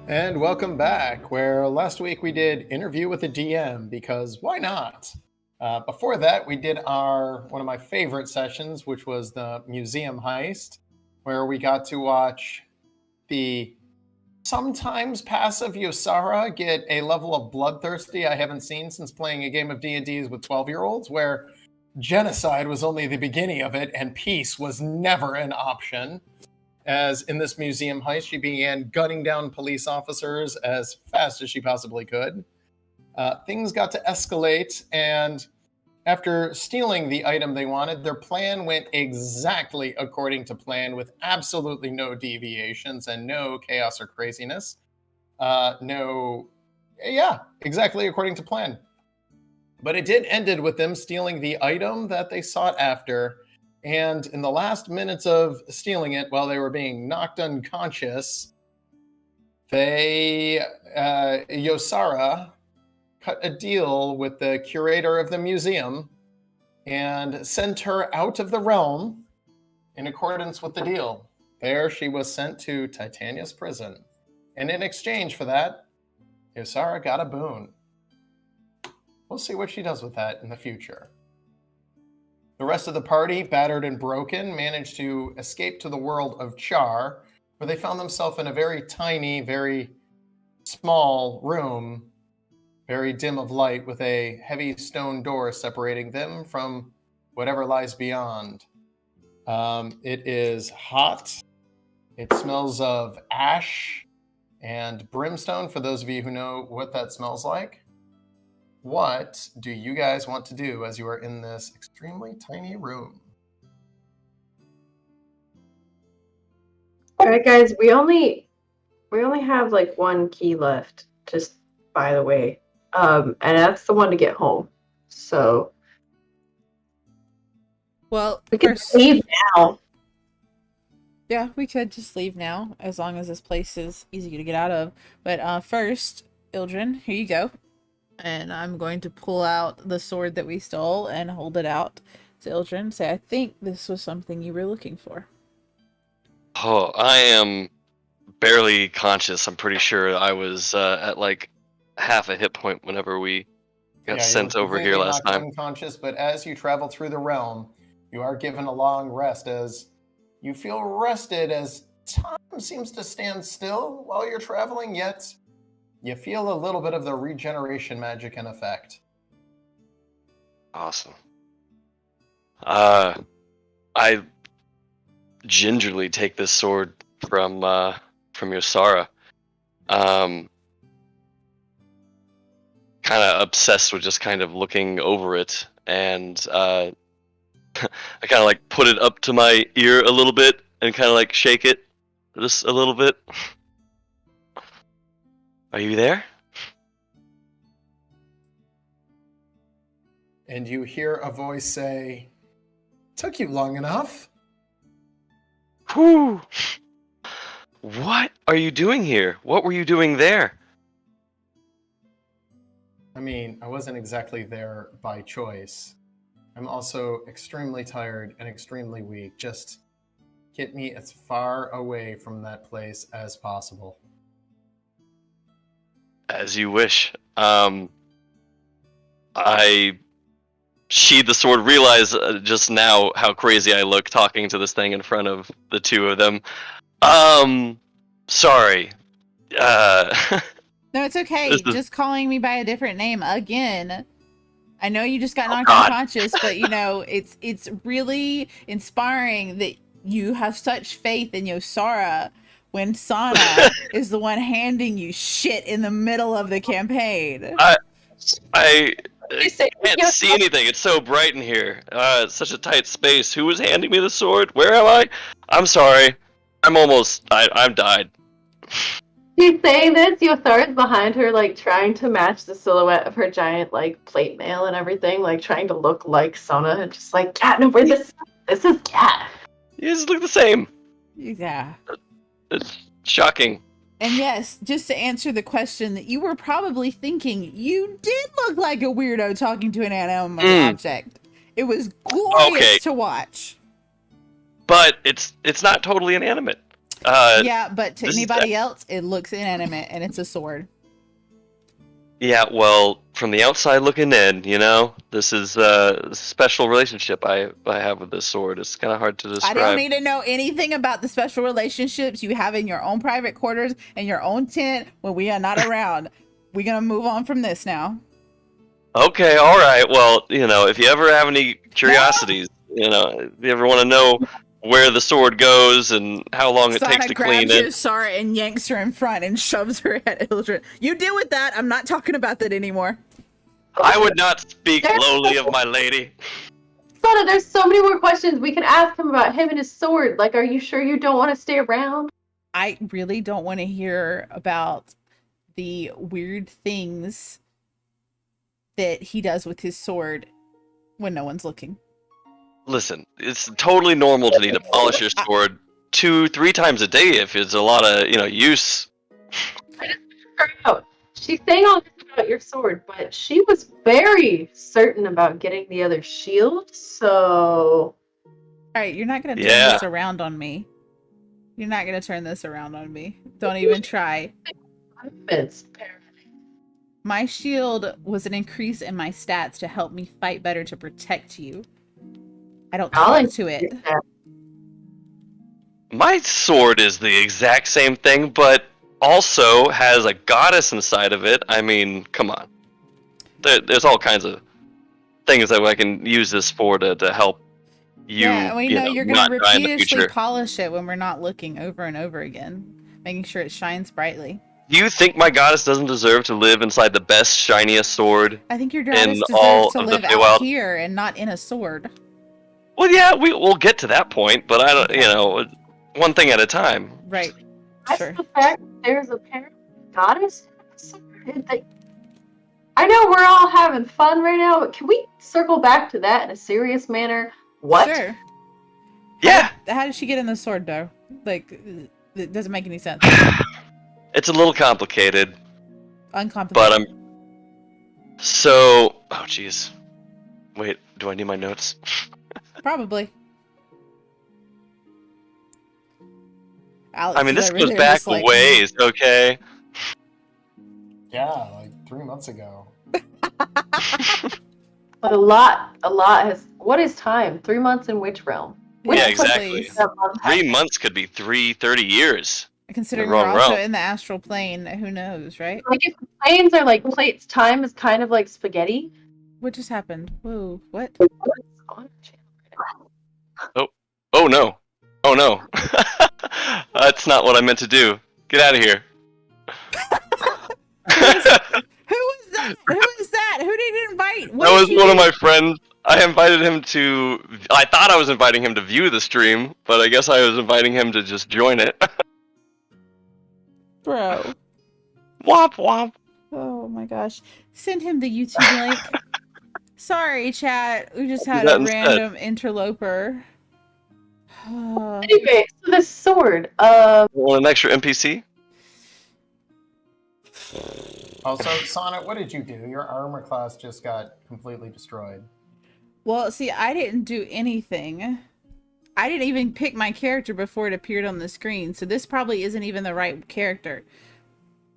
And welcome back, where last week we did interview with a DM because why not? Before that, we did one of my favorite sessions, which was the museum heist, where we got to watch the sometimes passive Yosara get a level of bloodthirsty I haven't seen since playing a game of D&Ds with 12-year-olds, where genocide was only the beginning of it and peace was never an option. As in this museum heist, she began gunning down police officers as fast as she possibly could. Things got to escalate, and after stealing the item they wanted, their plan went exactly according to plan, with absolutely no deviations and no chaos or craziness. Exactly according to plan. But it did ended with them stealing the item that they sought after. And in the last minutes of stealing it, while they were being knocked unconscious, Yosara cut a deal with the curator of the museum and sent her out of the realm in accordance with the deal. There she was sent to Titania's prison. And in exchange for that, Yosara got a boon. We'll see what she does with that in the future. The rest of the party, battered and broken, managed to escape to the world of Char, where they found themselves in a very tiny, very small room, very dim of light, with a heavy stone door separating them from whatever lies beyond. It is hot. It smells of ash and brimstone, for those of you who know what that smells like. What do you guys want to do as you are in this extremely tiny room? All right, guys, we only have like one key left, just by the way. And that's the one to get home. So well, we can leave now. Yeah, we could just leave now, as long as this place is easy to get out of. But first, Ildren, here you go. And I'm going to pull out the sword that we stole and hold it out to Ildren. Say, I think this was something you were looking for. Oh, I am barely conscious. I'm pretty sure I was at like half a hit point whenever we got sent over here last time. Unconscious, but as you travel through the realm, you are given a long rest as you feel rested as time seems to stand still while you're traveling, yet you feel a little bit of the regeneration magic in effect. Awesome. I gingerly take this sword from Yosara. Kind of obsessed with just kind of looking over it, and I kind of like put it up to my ear a little bit and kind of like shake it just a little bit. Are you there? And you hear a voice say, "Took you long enough." Whew. What are you doing here? What were you doing there? I mean, I wasn't exactly there by choice. I'm also extremely tired and extremely weak. Just get me as far away from that place as possible. As you wish. I sheathed the sword, realized just now how crazy I look talking to this thing in front of the two of them. Sorry. No, it's okay. Just calling me by a different name again. I know you just got knocked unconscious, but you know, it's really inspiring that you have such faith in Yosara when Sana is the one handing you shit in the middle of the campaign. I can't see anything. It's so bright in here. It's such a tight space. Who was handing me the sword? Where am I? I'm sorry. I'm died. She's saying this, Yosara's behind her, like, trying to match the silhouette of her giant, like, plate mail and everything, like, trying to look like Sona, and just like, Cat, no, where this is Cat. You guys look the same. Yeah. It's shocking. And yes, just to answer the question that you were probably thinking, you did look like a weirdo talking to an animate object. It was glorious to watch. But it's not totally inanimate. Yeah, but to anybody else, it looks inanimate, and it's a sword. Yeah, well, from the outside looking in, this is a special relationship I have with this sword. It's kind of hard to describe. I don't need to know anything about the special relationships you have in your own private quarters and your own tent when we are not around. We're going to move on from this now. Okay, all right. Well, if you ever have any curiosities, if you ever want to know where the sword goes and how long it takes to clean it. Char and yanks her in front and shoves her at Ildred. You deal with that. I'm not talking about that anymore. I would not speak lowly of my lady. Sana, there's so many more questions we can ask him about him and his sword. Like, are you sure you don't want to stay around? I really don't want to hear about the weird things that he does with his sword when no one's looking. Listen, it's totally normal to need to polish your sword 2-3 times a day if it's a lot of, use. I just figured out. She's saying all this about your sword, but she was very certain about getting the other shield, so... Alright, you're not going to turn this around on me. You're not going to turn this around on me. Don't even try. My shield was an increase in my stats to help me fight better to protect you. I don't talk to it. My sword is the exact same thing, but also has a goddess inside of it. I mean, come on. There's all kinds of things that I can use this for to help you. Yeah, we know you're going to repeatedly polish it when we're not looking over and over again, making sure it shines brightly. Do you think my goddess doesn't deserve to live inside the best, shiniest sword? I think your goddess deserves to live out here and not in a sword. Well, yeah, we'll get to that point, but I don't, one thing at a time. Right. Sure. The fact there's a goddess. I know we're all having fun right now, but can we circle back to that in a serious manner? What? Sure. Yeah. How did she get in the sword, though? Like, it doesn't make any sense. It's a little complicated. Uncomplicated. But so, oh jeez. Wait, do I need my notes? Probably. Alex, I mean, this goes back ways, okay? Yeah, like 3 months ago. But a lot has... What is time? 3 months in which realm? Yeah, exactly. 3 months could be 30 years. Considering we're also in the astral plane, who knows, right? Like, if the planes are like plates, time is kind of like spaghetti. What just happened? Whoa, what? Oh no. Oh no. That's not what I meant to do. Get out of here. Who was that? Who did you invite? That was one of my friends. I invited him to... I thought I was inviting him to view the stream, but I guess I was inviting him to just join it. Bro. Womp womp. Oh my gosh. Send him the YouTube link. Sorry, chat. We just had a random interloper. Anyway, so the sword. Want an extra NPC? Also, Sonnet, what did you do? Your armor class just got completely destroyed. Well, see, I didn't do anything. I didn't even pick my character before it appeared on the screen, so this probably isn't even the right character.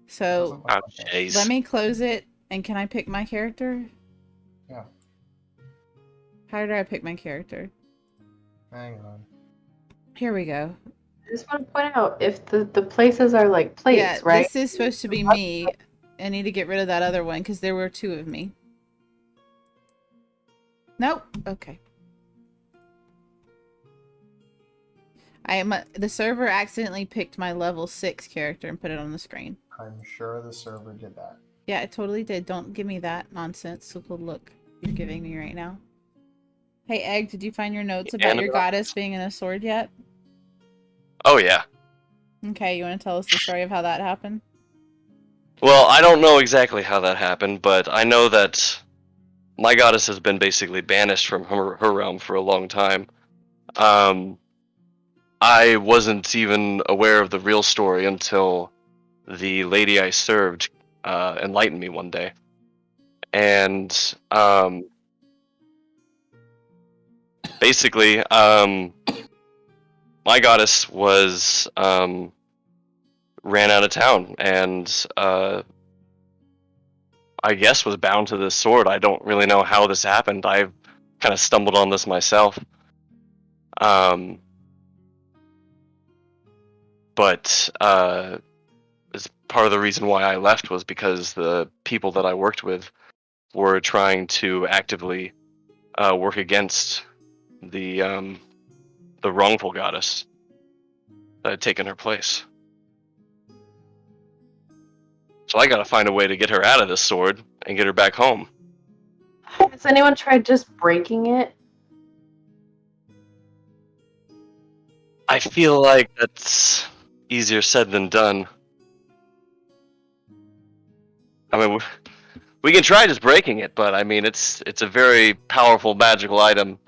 So, let me close it, and can I pick my character? Yeah. How did I pick my character? Hang on. Here we go. I just want to point out, if the places are like plates, right? This is supposed to be me. I need to get rid of that other one, because there were 2 of me. Nope. Okay. The server accidentally picked my level 6 character and put it on the screen. I'm sure the server did that. Yeah, it totally did. Don't give me that nonsense. So look, you're giving me right now. Hey, Egg, did you find your notes about your goddess being in a sword yet? Oh, yeah. Okay, you want to tell us the story of how that happened? Well, I don't know exactly how that happened, but I know that my goddess has been basically banished from her realm for a long time. I wasn't even aware of the real story until the lady I served enlightened me one day. And basically, my goddess was ran out of town and I guess was bound to this sword. I don't really know how this happened. I kind of stumbled on this myself. But as part of the reason why I left was because the people that I worked with were trying to actively work against the wrongful goddess that had taken her place. So I gotta find a way to get her out of this sword and get her back home. Has anyone tried just breaking it? I feel like that's easier said than done. I mean, we can try just breaking it, but I mean, it's a very powerful magical item.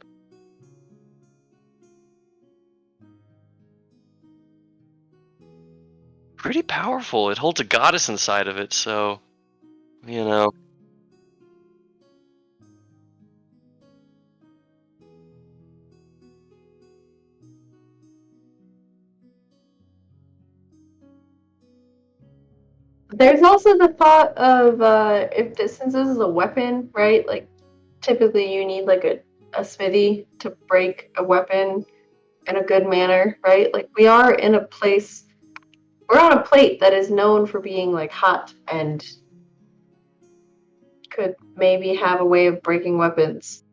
Pretty powerful. It holds a goddess inside of it, so, you know. There's also the thought of since this is a weapon, right? Like, typically you need like a smithy to break a weapon in a good manner, right? Like, we are in a place, we're on a plate that is known for being like hot and could maybe have a way of breaking weapons.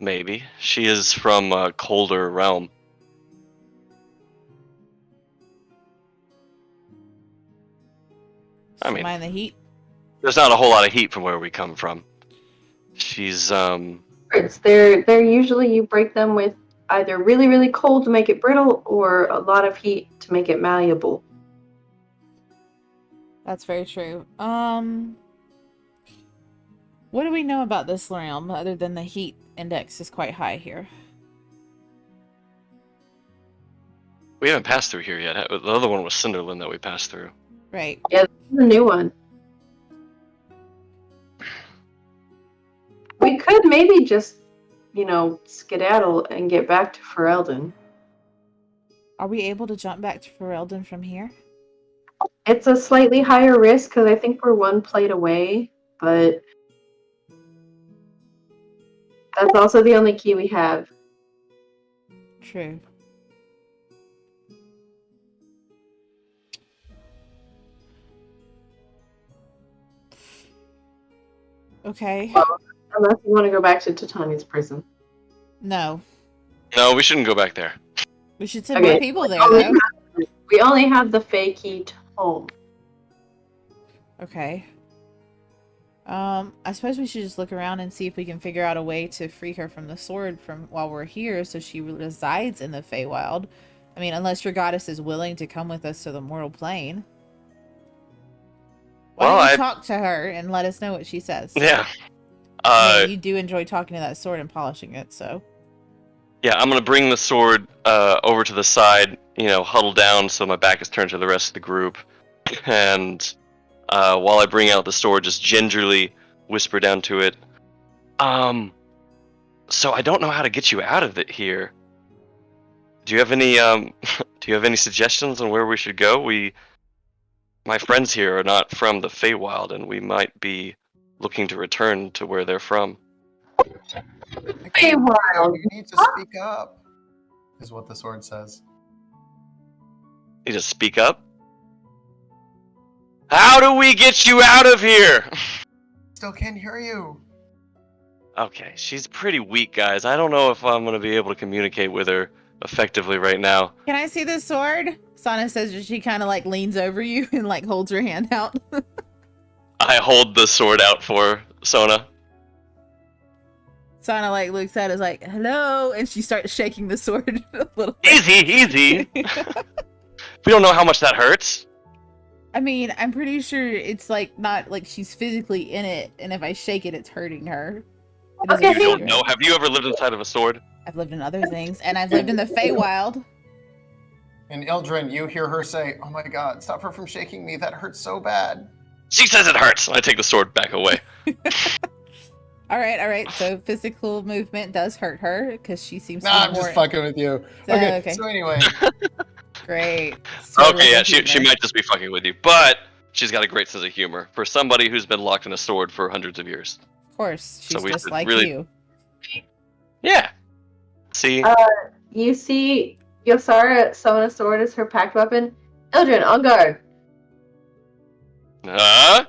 Maybe. She is from a colder realm. I mean, mind the heat. There's not a whole lot of heat from where we come from. She's They're usually you break them with either really, really cold to make it brittle or a lot of heat to make it malleable. That's very true. What do we know about this realm other than the heat index is quite high here? We haven't passed through here yet. The other one was Cinderland that we passed through. Right. Yeah, this is a new one. We could maybe just, skedaddle and get back to Ferelden. Are we able to jump back to Ferelden from here? It's a slightly higher risk because I think we're one plate away, but that's also the only key we have. True. Okay. Well, unless you want to go back to Titania's prison. No. No, we shouldn't go back there. We should send more people there, though. We only have the Fey key to home. Okay. I suppose we should just look around and see if we can figure out a way to free her from the sword while we're here so she resides in the Feywild. I mean, unless your goddess is willing to come with us to the mortal plane. Why don't you talk to her and let us know what she says? Yeah. You do enjoy talking to that sword and polishing it, so. Yeah, I'm gonna bring the sword over to the side, huddle down so my back is turned to the rest of the group. And while I bring out the sword, just gingerly whisper down to it. So I don't know how to get you out of it here. Do you have any suggestions on where we should go? My friends here are not from the Feywild, and we might be looking to return to where they're from. Feywild. You need to speak up, is what the sword says. You just speak up? How do we get you out of here? Still can't hear you. Okay, she's pretty weak, guys. I don't know if I'm going to be able to communicate with her effectively right now. Can I see the sword? Sana says that she kind of leans over you and holds her hand out. I hold the sword out for Sona. Sana looks at us hello, and she starts shaking the sword a little bit. Easy. We don't know how much that hurts. I mean, I'm pretty sure it's not she's physically in it, and if I shake it, it's hurting her. You don't know. Have you ever lived inside of a sword? I've lived in other things, and I've lived in the Feywild. And Ildren, you hear her say, "Oh my god, stop her from shaking me. That hurts so bad." She says it hurts. I take the sword back away. All right. So physical movement does hurt her because she seems to be I'm just fucking with you. Okay. So anyway. Great. Okay, yeah, she might just be fucking with you, but she's got a great sense of humor for somebody who's been locked in a sword for hundreds of years. Of course, she's So just like really... you. Yeah. See? You see Yosara summon a sword as her packed weapon. Ildren, on guard. I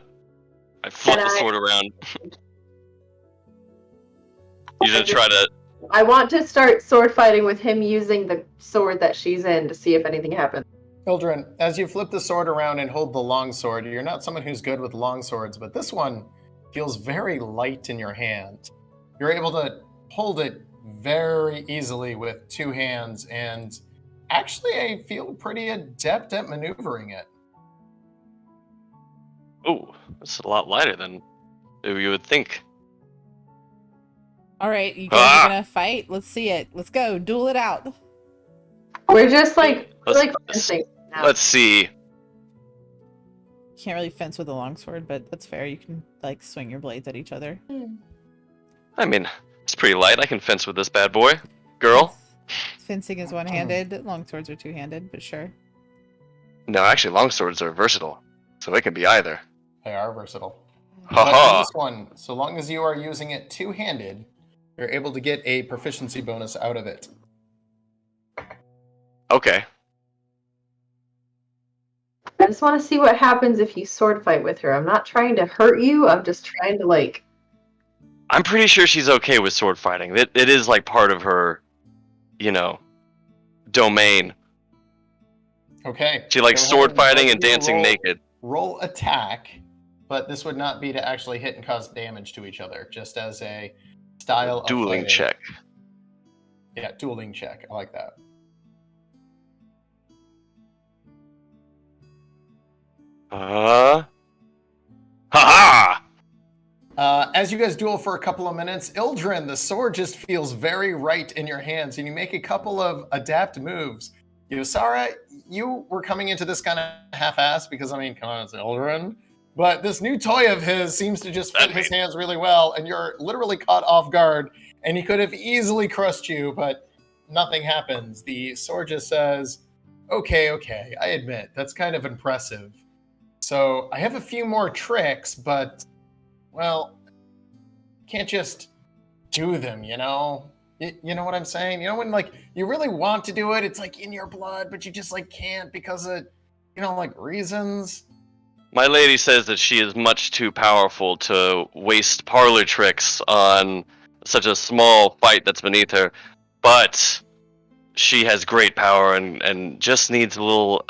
flip the sword around. You just try to... I want to start sword fighting with him using the sword that she's in to see if anything happens. Ildren, as you flip the sword around and hold the long sword, you're not someone who's good with long swords, but this one feels very light in your hand. You're able to hold it very easily with two hands, and actually I feel pretty adept at maneuvering it. Oh, it's a lot lighter than you would think. All right, you guys are gonna fight? Let's see it. Let's go. Duel it out. We're just fencing now. Let's see. Can't really fence with a longsword, but that's fair. You can like swing your blades at each other. I mean, it's pretty light. I can fence with this bad boy. Girl. Fencing is one-handed. Longswords are two-handed, but sure. No, actually, longswords are versatile, so it can be either. They are versatile. Haha. But this one, so long as you are using it two-handed, you're able to get a proficiency bonus out of it. Okay. I just want to see what happens if you sword fight with her. I'm not trying to hurt you. I'm just trying to, like... I'm pretty sure she's okay with sword fighting. It is, like, part of her, domain. Okay. She likes sword fighting and dancing naked. Roll attack, but this would not be to actually hit and cause damage to each other, just as a style of dueling fighting. Check. Yeah, dueling check. I like that. Ha-ha! As you guys duel for a couple of minutes, Ildren, the sword just feels very right in your hands, and you make a couple of adapt moves. Yosara, you were coming into this kind of half-assed because, come on, it's Ildren. But this new toy of his seems to just fit his hands really well, and you're literally caught off guard, and he could have easily crushed you, but nothing happens. The sword just says, okay, I admit, that's kind of impressive. So I have a few more tricks, but, well, can't just do them, You know what I'm saying? When, you really want to do it, it's, in your blood, but you just, can't because of, reasons. My lady says that she is much too powerful to waste parlor tricks on such a small fight that's beneath her, but she has great power and just needs a little,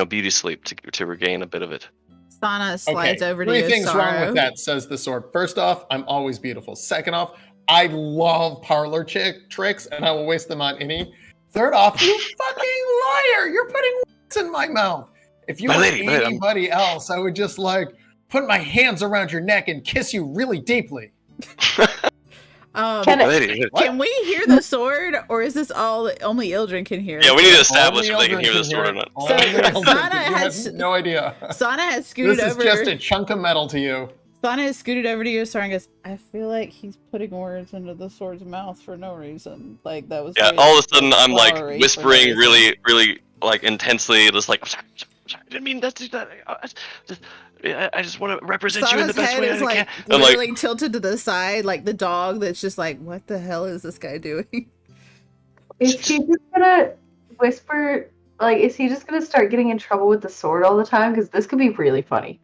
beauty sleep to regain a bit of it. Sana slides over to you. Yosara. 3 things wrong with that, says the sword. First off, I'm always beautiful. Second off, I love parlor tricks, and I will waste them on any. Third off, you fucking liar! You're putting words in my mouth. If you were anybody else, I would just put my hands around your neck and kiss you really deeply. Can we hear the sword, or is this all only Ildren can hear? Yeah, we need to establish if they can hear the sword or not. So Sana has no idea. Sana has scooted over. This is just a chunk of metal to you. Sana has scooted over to Yosara and goes, I feel like he's putting words into the sword's mouth for no reason. That was all of a sudden I'm whispering really, really intensely, just I didn't mean that. I just want to represent you in the best way I can. Literally tilted to the side, like the dog that's just what the hell is this guy doing? Is he just gonna whisper? Is he just gonna start getting in trouble with the sword all the time? Because this could be really funny.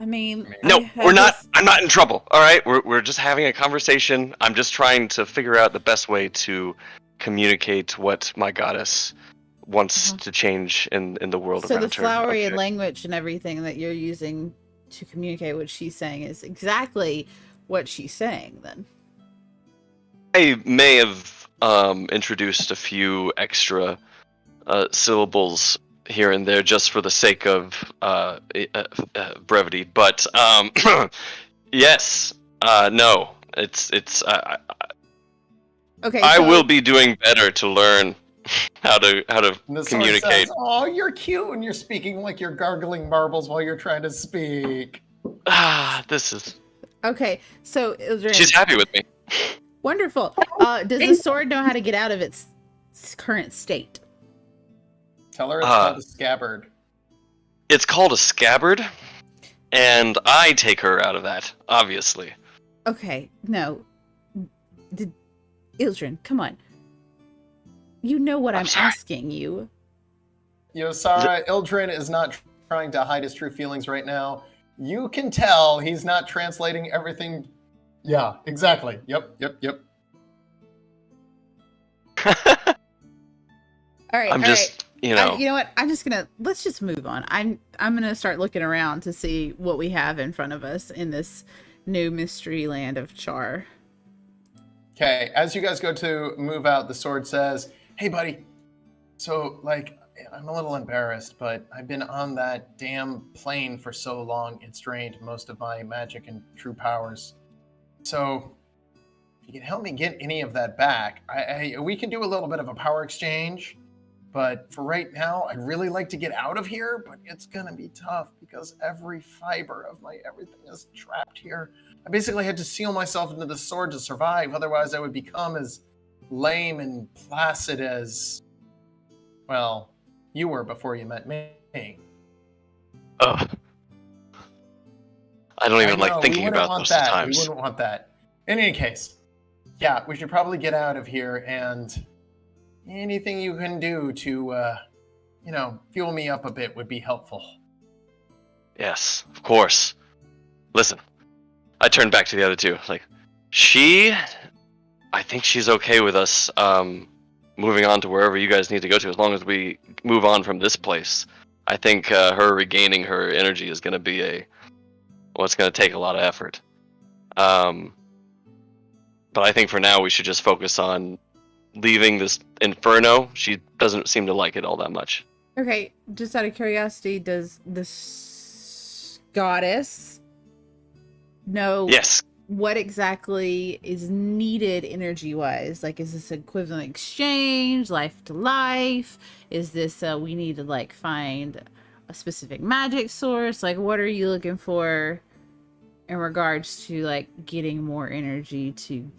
No, we're not. I'm not in trouble. All right, we're just having a conversation. I'm just trying to figure out the best way to communicate what my goddess wants to change in the world around her. So the flowery language and everything that you're using to communicate what she's saying is exactly what she's saying, then. I may have introduced a few extra syllables here and there just for the sake of brevity, but yes, no, it's okay. I will be doing better to learn how to communicate. Says, oh, you're cute when you're speaking like you're gargling marbles while you're trying to speak. This is... Okay, so Ildren, She's happy with me. Wonderful. Does the sword know how to get out of its current state? Tell her it's called a scabbard. It's called a scabbard, and I take her out of that, obviously. Okay, no. Ildren, come on. You know what I'm asking you. Yosara, Ildren is not trying to hide his true feelings right now. You can tell he's not translating everything. Yeah, exactly. Yep. All right. I'm just, you know what? Let's just move on. I'm gonna start looking around to see what we have in front of us in this new mystery land of Char. Okay, as you guys go to move out, the sword says, "Hey, buddy. So, I'm a little embarrassed, but I've been on that damn plane for so long, it's drained most of my magic and true powers. So, if you can help me get any of that back, we can do a little bit of a power exchange, but for right now, I'd really like to get out of here, but it's gonna be tough because every fiber of my everything is trapped here. I basically had to seal myself into the sword to survive, otherwise I would become as lame and placid as, well, you were before you met me." Ugh. I don't even like thinking about those times. We wouldn't want that. In any case, yeah, we should probably get out of here, and anything you can do to, fuel me up a bit would be helpful. Yes, of course. Listen, I turned back to the other two. I think she's okay with us moving on to wherever you guys need to go to, as long as we move on from this place. I think her regaining her energy is going to be it's going to take a lot of effort. But I think for now we should just focus on leaving this inferno. She doesn't seem to like it all that much. Okay, just out of curiosity, does this goddess know what exactly is needed energy-wise? Is this equivalent exchange, life to life? Is this we need to find a specific magic source? What are you looking for in regards to getting more energy to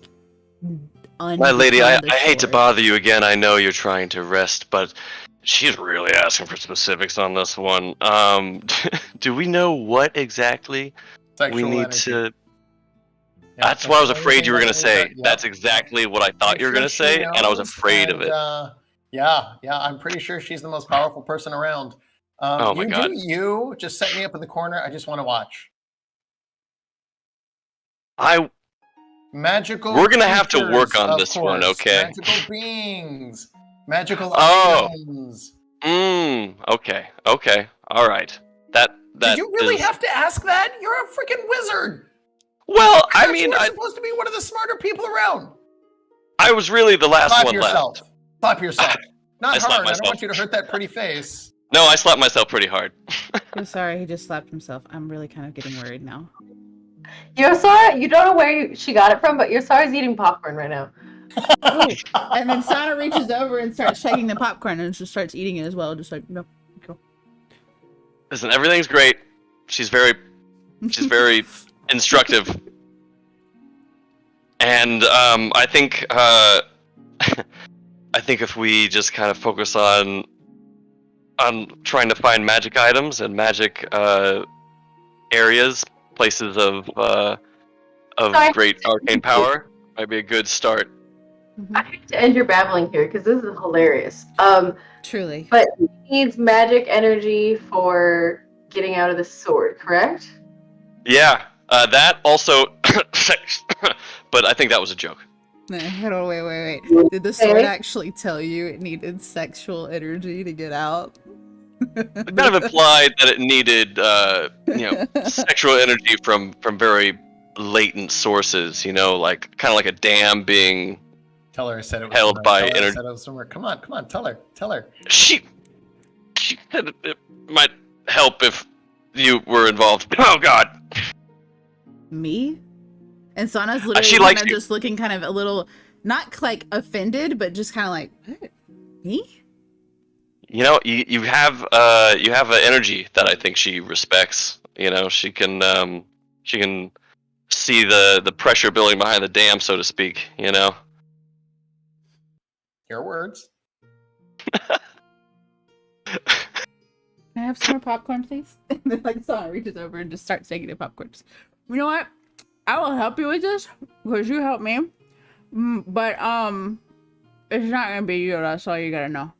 My lady, I hate to bother you again. I know you're trying to rest, but she's really asking for specifics on this one. Do we know what exactly we need to... Yeah, that's what I was afraid you were going to say. Yep. That's exactly what I thought you were going to say, and I was afraid of it. Yeah, I'm pretty sure she's the most powerful person around. Oh my God. You just set me up in the corner. I just want to watch. Magical. We're going to have to work on this one, okay? Magical beings. Magical items. Okay. All right. Did you really have to ask that? You're a freaking wizard. Well, I mean, you're supposed to be one of the smarter people around. I was really the last one left. Slap yourself. Not hard. I don't want you to hurt that pretty face. No, I slapped myself pretty hard. I'm sorry, he just slapped himself. I'm really kind of getting worried now. Yosara, you don't know where she got it from, but Yosara's eating popcorn right now. And then Sana reaches over and starts shaking the popcorn and just starts eating it as well. Just no. Go. Listen, everything's great. She's very instructive. And I think if we just kind of focus on trying to find magic items and magic areas, places of great arcane power, might be a good start. I hate to end your babbling here because this is hilarious. Truly. But he needs magic energy for getting out of the sword, correct? Yeah, that also. But I think that was a joke. Hold on, wait. Did the sword actually tell you it needed sexual energy to get out? It kind of implied that it needed, sexual energy from very latent sources. Kind of like a dam being. Tell her I said it was held by energy. I said it was somewhere. Come on, tell her. She said it might help if you were involved. Oh God. Me? And Sana's literally just looking kind of a little, not offended, but just kind of what? Me? You have an energy that I think she respects, You know, she can see the pressure building behind the dam, so to speak. You know. Your words. Can I have some more popcorn, please? And then like Sana reaches over and just starts taking the popcorn. You know what? I will help you with this because you helped me. But it's not gonna be you. That's all you gotta know.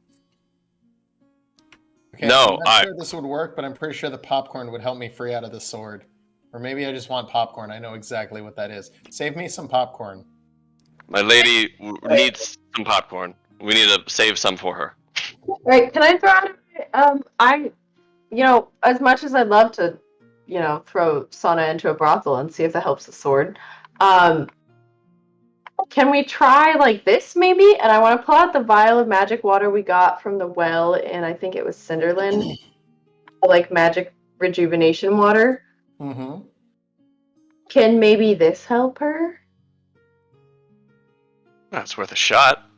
Okay, No, I'm not sure this would work, but I'm pretty sure the popcorn would help me free out of the sword. Or maybe I just want popcorn. I know exactly what that is. Save me some popcorn. My lady needs some popcorn. We need to save some for her. Right, can I throw out as much as I'd love to, throw Sana into a brothel and see if that helps the sword, can we try like this maybe? And I want to pull out the vial of magic water we got from the well, and I think it was Cinderland, like magic rejuvenation water. Mm-hmm. Can maybe this help her? That's worth a shot.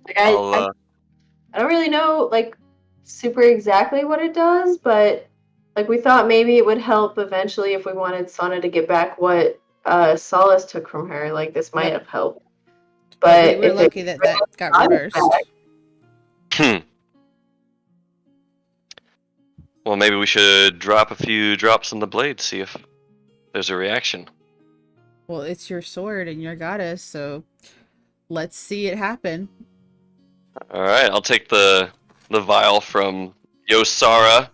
Like, I don't really know, like, super exactly what it does, but, like, we thought maybe it would help eventually if we wanted Sana to get back what Solace took from her. Like, this might have helped. But we were lucky that got reversed. Well, maybe we should drop a few drops on the blade, see if there's a reaction. Well, it's your sword and your goddess, so let's see it happen. Alright, I'll take the vial from Yosara.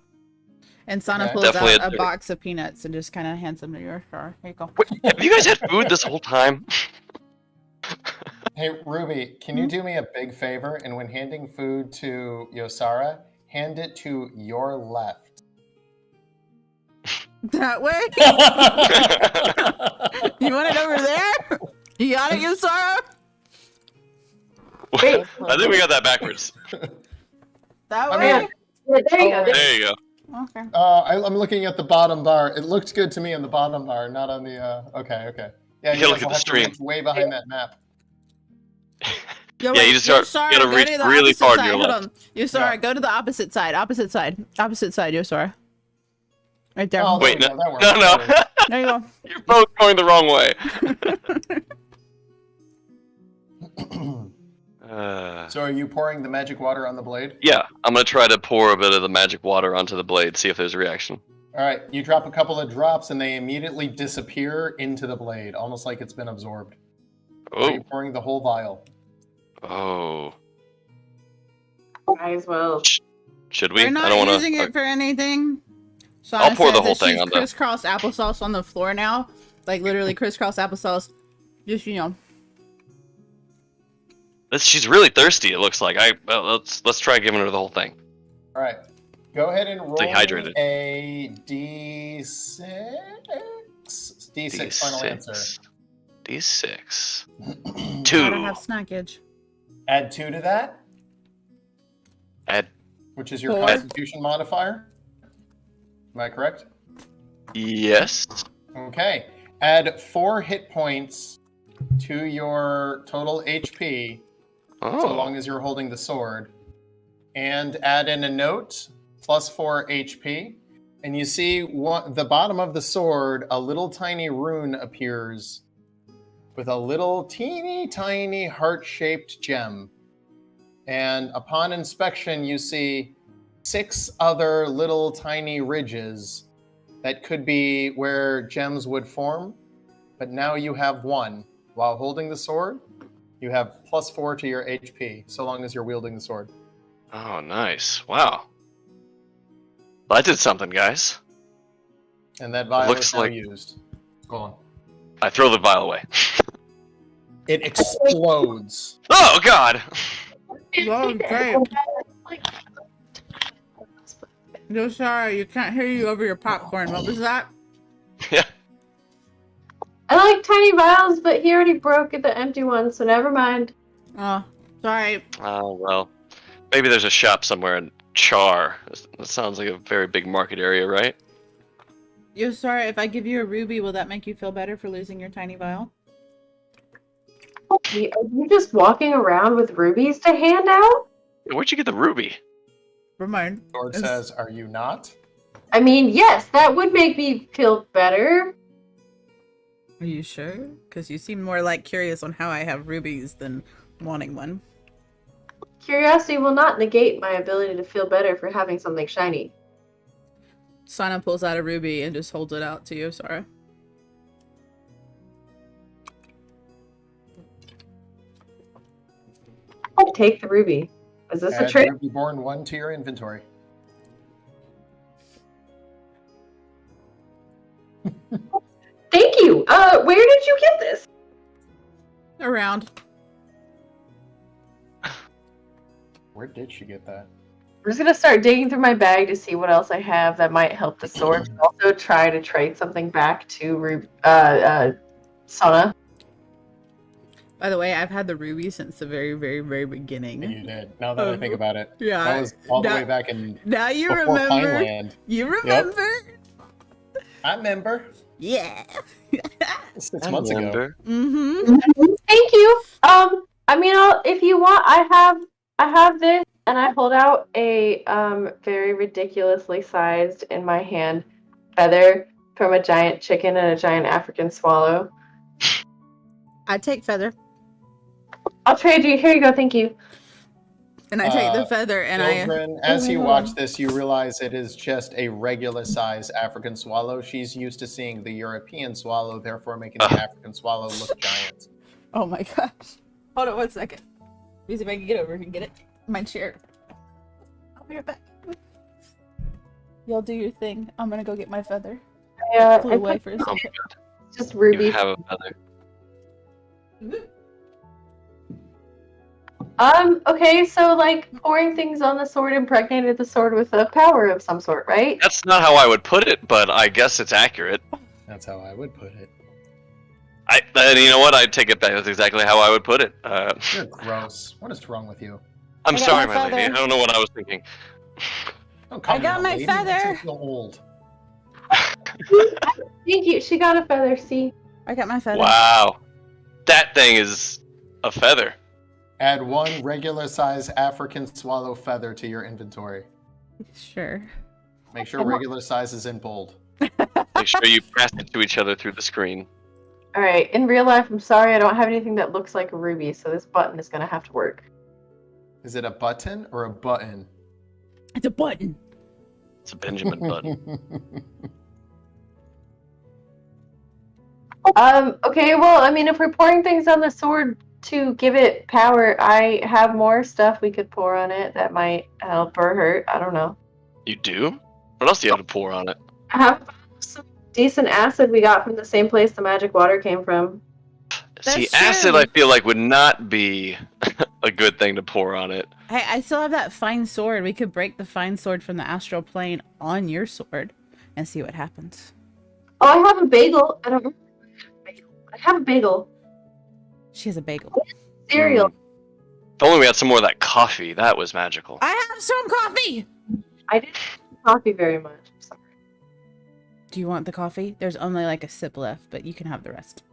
And Sana Okay. pulls Definitely out a box of peanuts and just kind of hands them to your Char. Here you go. Wait, have you guys had food this whole time? Hey, Ruby, can you do me a big favor? And when handing food to Yosara, hand it to your left. That way? You want it over there? You got it, Yosara? Wait. I think we got that backwards. That I way? mean, Yeah, there you go. There you go. Okay. I'm looking at the bottom bar. It looked good to me on the bottom bar, not on the. Okay. Yeah, You gotta look guys at will the have to stream. reach way behind that map. Yo, Yeah, wait, you just start. Yosara, You gotta go reach to the really opposite far side. to your Hold left. on. Yosara, Yeah. go to the opposite side. Opposite side, Yosara. Right there. Oh, there Wait, we no, go. That works. no. There you go. You're both going the wrong way. So are you pouring the magic water on the blade? Yeah, I'm gonna try to pour a bit of the magic water onto the blade, see if there's a reaction. All right, you drop a couple of drops and they immediately disappear into the blade, almost like it's been absorbed. Are you Oh, pouring the whole vial? oh. Might as well. Should we? We're I not don't want using to. it for anything. I'll pour says the whole that thing she's on the- crisscross applesauce on the floor now. Like literally crisscross applesauce. Just, She's really thirsty. It looks like. Let's try giving her the whole thing. All right, go ahead and roll Dehydrated. a D6. D6 final answer. D6. Gotta 2. have snackage. Add 2 to that, Add. which is your 4. Constitution modifier. Am I correct? Yes. Okay. Add 4 hit points to your total HP, Oh. so long as you're holding the sword, and add in a note, plus 4 HP, and you see the bottom of the sword, a little tiny rune appears with a little teeny tiny heart-shaped gem. And upon inspection, you see 6 other little tiny ridges that could be where gems would form, but now you have 1. While holding the sword, you have plus 4 to your HP, so long as you're wielding the sword. Oh, nice. Wow. Well, I did something, guys. And that vial Looks is now like- used. Go on. I throw the vial away. It explodes. Oh, God! Oh, great. No, sorry, you can't hear you over your popcorn. What was that? Yeah. I like tiny vials, but he already broke the empty one, so never mind. Oh, sorry. Oh, well. Maybe there's a shop somewhere in Char. That sounds like a very big market area, right? Yo, sorry, if I give you a ruby, will that make you feel better for losing your tiny vial? Are you just walking around with rubies to hand out? Where'd you get the ruby? Never mind. Sword says, "Are you not?" I mean, yes, that would make me feel better. Are you sure? Because you seem more like curious on how I have rubies than wanting one. Curiosity will not negate my ability to feel better for having something shiny. Sana pulls out a ruby and just holds it out to you, Sarah. Take the ruby. Is this a Add trick? Rubyborn 1 to your inventory. Thank you. Where did you get this? Around. Where did she get that? I'm just gonna start digging through my bag to see what else I have that might help the sword. And also try to trade something back to Sana. By the way, I've had the ruby since the very, very, very beginning. You did. Now that I think about it. Yeah. That was all the way back in Now you before remember. Pineland. You remember? Yep. I remember. Yeah. 6 months ago. Mm-hmm. Thank you. I mean, if you want, I have this, and I hold out a very ridiculously sized in my hand feather from a giant chicken and a giant African swallow. I take feather. I'll trade you. Here you go. Thank you. And I take the feather and Children, as you watch this, you realize it is just a regular size African swallow. She's used to seeing the European swallow, therefore making the African swallow look giant. Oh my gosh. Hold on 1 second. Let me see if I can get over and get it. My chair. I'll be right back. Y'all do your thing. I'm gonna go get my feather. Flew away for a second. Just ruby. You have a feather. Okay, so like pouring things on the sword impregnated the sword with a power of some sort, right? That's not how I would put it, but I guess it's accurate. That's how I would put it. You know what? I'd take it back. That's exactly how I would put it. You're gross. What is wrong with you? I'm I got sorry, my my lady. feather. I don't know what I was thinking. Don't call I me got a my lady. feather. That makes me feel old. Thank you. She got a feather. See. I got my feather. Wow. That thing is a feather. Add 1 regular size African swallow feather to your inventory. Sure. Make sure regular size is in bold. Make sure you pass it to each other through the screen. All right. In real life, I'm sorry, I don't have anything that looks like a ruby, so this button is gonna have to work. Is it a button or a button? It's a button. It's a Benjamin button. Okay, well, I mean, if we're pouring things on the sword to give it power, I have more stuff we could pour on it that might help or hurt. I don't know. You do? What else do you have to pour on it? I have some decent acid we got from the same place the magic water came from. See, That's acid true. I feel like would not be a good thing to pour on it. Hey, I still have that fine sword. We could break the fine sword from the astral plane on your sword and see what happens. Oh, I have a bagel. I don't know. I have a bagel. She has a bagel. Cereal. If only we had some more of that coffee. That was magical. I have some coffee! I didn't like coffee very much. I'm sorry. Do you want the coffee? There's only like a sip left, but you can have the rest.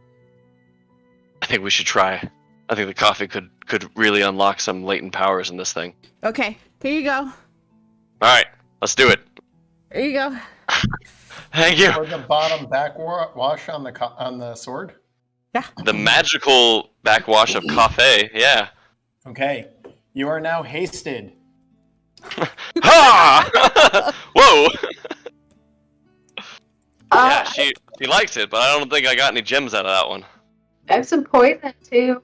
I think we should try. I think the coffee could really unlock some latent powers in this thing. Okay, here you go. All right, let's do it. Here you go. Thank you. Or the bottom backwash on the sword? Yeah. The magical backwash of coffee. Yeah. Okay. You are now hasted. Ha! Whoa! Uh, Yeah, she likes it, but I don't think I got any gems out of that one. I have some poison too.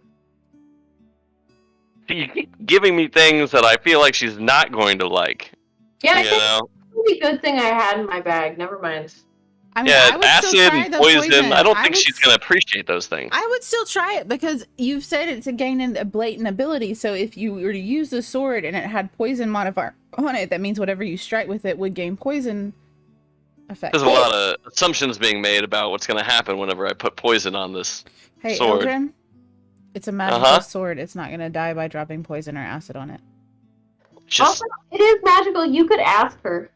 She keeps giving me things that I feel like she's not going to like. Yeah, I You think know? it's a really good thing I had in my bag. Never mind. I mean, Yeah, I would still acid try and the poison. I don't think would she's going to appreciate those things. I would still try it because you've said it's a gain a blatant ability. So if you were to use the sword and it had poison modifier on it, that means whatever you strike with it would gain poison effect. There's a lot of assumptions being made about what's going to happen whenever I put poison on this. Hey, sword. Ildren, it's a magical Uh-huh. sword. It's not going to die by dropping poison or acid on it. Just Also, it is magical. You could ask her.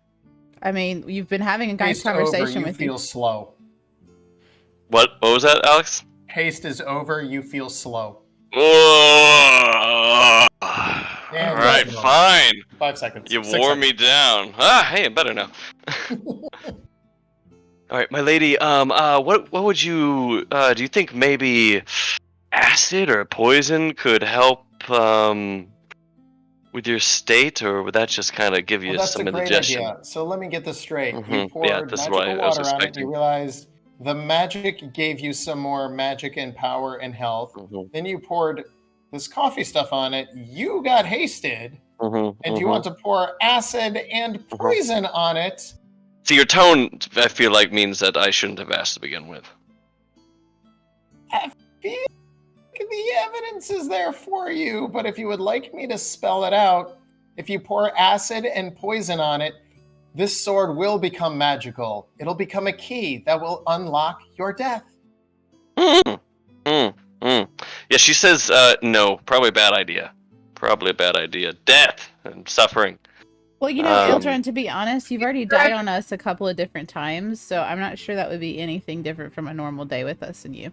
I mean, you've been having a nice Haste over, conversation you with feel me. slow. what was that, Alex? Haste is over, you feel slow. All And right, yes, fine. 5 seconds. You 6 wore seconds. me down. Ah, hey, I'm better now. All right, my lady. What would you do? You think maybe acid or poison could help with your state, or would that just kind of give you That's a some great indigestion? idea. So let me get this straight. You Mm-hmm. Yeah, poured this is what magical I was water on it, and you expecting. realized the magic gave you some more magic and power and health. Mm-hmm. Then you poured this coffee stuff on it. You got hasted. Mm-hmm. And you want to pour acid and poison on it. See, your tone, I feel like, means that I shouldn't have asked to begin with. I feel like the evidence is there for you, but if you would like me to spell it out, if you pour acid and poison on it, this sword will become magical. It'll become a key that will unlock your death. Yeah, she says no. Probably a bad idea. Probably a bad idea. Death and suffering. Well, you know, Ildren, to be honest, you've already died on us a couple of different times, so I'm not sure that would be anything different from a normal day with us and you.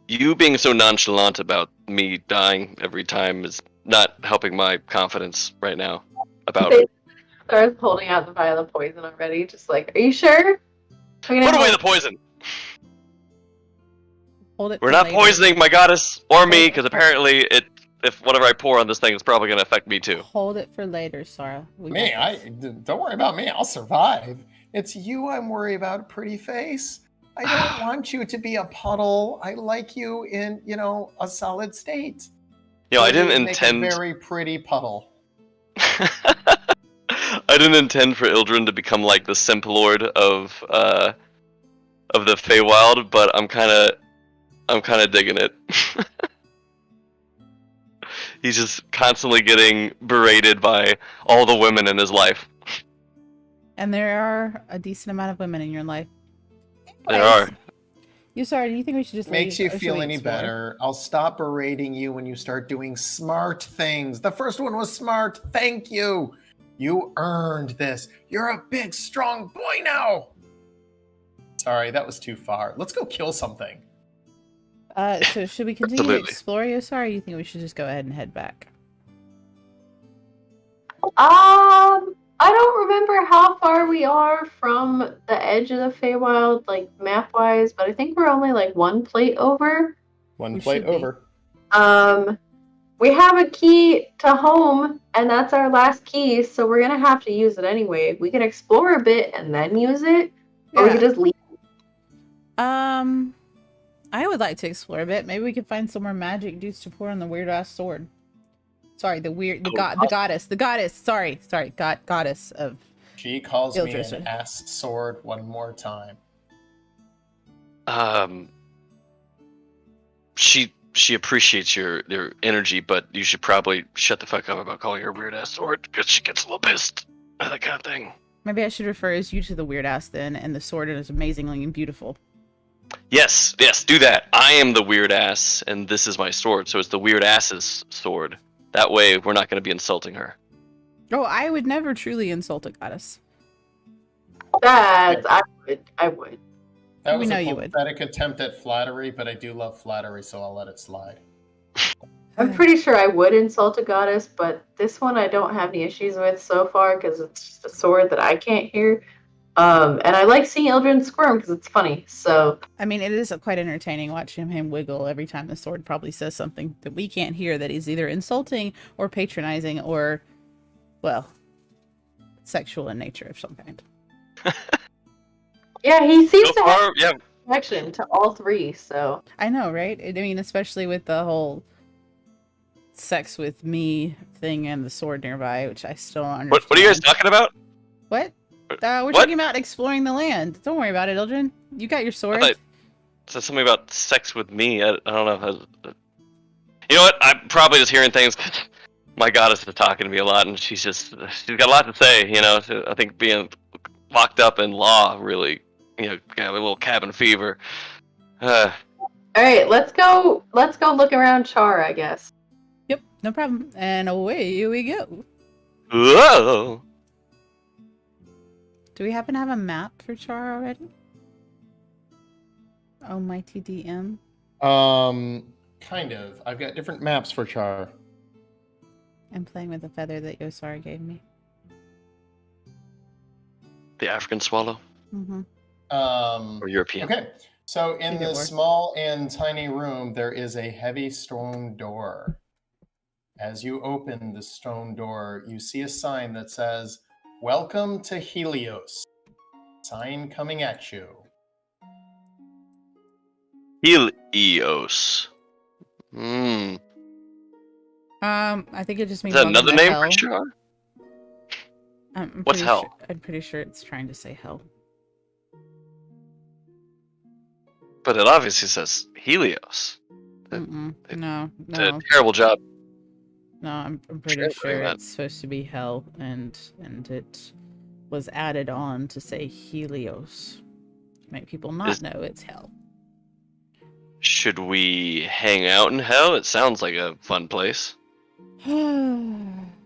You being so nonchalant about me dying every time is not helping my confidence right now about it. Star's holding out the vial of poison already, just like, are you sure? Put away the poison! Hold it. We're not poisoning my goddess or me, because apparently if whatever I pour on this thing is probably going to affect me too. Hold it for later, Sara. Don't worry about me. I'll survive. It's you I'm worried about, pretty face. I don't want you to be a puddle. I like you in, a solid state. I didn't intend... Make a very pretty puddle. I didn't intend for Ildren to become like the Simp Lord of the Feywild, but I'm kind of digging it. He's just constantly getting berated by all the women in his life. And there are a decent amount of women in your life. There are. Sorry, do you think we should just Makes you feel any better? I'll stop berating you when you start doing smart things. The first one was smart. Thank you. You earned this. You're a big, strong boy now. Sorry, that was too far. Let's go kill something. So should we continue to explore Yosara, or do you think we should just go ahead and head back? I don't remember how far we are from the edge of the Feywild, like map-wise, but I think we're only like one plate over. One plate over. We have a key to home, and that's our last key, so we're gonna have to use it anyway. We can explore a bit and then use it, or we can just leave. I would like to explore a bit. Maybe we could find some more magic juice to pour on the weird ass sword. Sorry, the goddess. Sorry, goddess of. She calls me an ass sword one more time. She appreciates your energy, but you should probably shut the fuck up about calling her weird ass sword, because she gets a little pissed. That kind of thing. Maybe I should refer as you to the weird ass then, and the sword is amazingly and beautiful. Yes, do that. I am the weird ass, and this is my sword, so it's the weird ass's sword. That way, we're not going to be insulting her. Oh, I would never truly insult a goddess. I would. That was a pathetic attempt at flattery, but I do love flattery, so I'll let it slide. I'm pretty sure I would insult a goddess, but this one I don't have any issues with so far, because it's just a sword that I can't hear. And I like seeing Ildren squirm because it's funny, so... I mean, it is quite entertaining watching him wiggle every time the sword probably says something that we can't hear that is either insulting or patronizing or, well, sexual in nature of some kind. Yeah, he seems to have a connection to all three, so... I know, right? I mean, especially with the whole sex with me thing and the sword nearby, which I still don't understand. What are you guys talking about? What? We're talking about exploring the land. Don't worry about it, Ildren. You got your sword. I said something about sex with me. I don't know. You know what? I'm probably just hearing things. My goddess is talking to me a lot, and she's got a lot to say. So I think being locked up in law really, got a little cabin fever. All right, let's go look around Char, I guess. Yep, no problem. And away we go. Whoa. Do we happen to have a map for Char already? Oh, mighty DM. Kind of. I've got different maps for Char. I'm playing with the feather that Yosara gave me. The African swallow? Mm-hmm. Or European? Okay. So in Either this or. small and tiny room, there is a heavy stone door. As you open the stone door, you see a sign that says, "Welcome to Helios." Sign coming at you. Helios. Hmm. I think it just Is means that welcome another to name hell. for Char? I'm What's pretty hell? Sure, I'm pretty sure it's trying to say hell. But it obviously says Helios. No, Did no, a terrible job. no. I'm pretty Translating sure that. it's supposed to be hell, and it was added on to say Helios. Make people not know it's hell. Should we hang out in hell? It sounds like a fun place.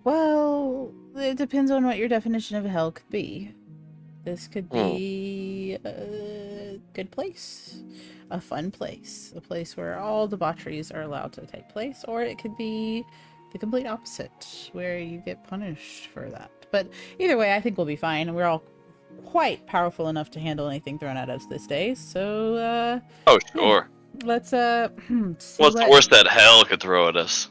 Well, it depends on what your definition of hell could be. This could be a good place, a fun place, a place where all debaucheries are allowed to take place, or it could be the complete opposite, where you get punished for that. But either way, I think we'll be fine. We're all quite powerful enough to handle anything thrown at us this day, so, Oh, sure. yeah. Let's, see What's the worst that hell could throw at us?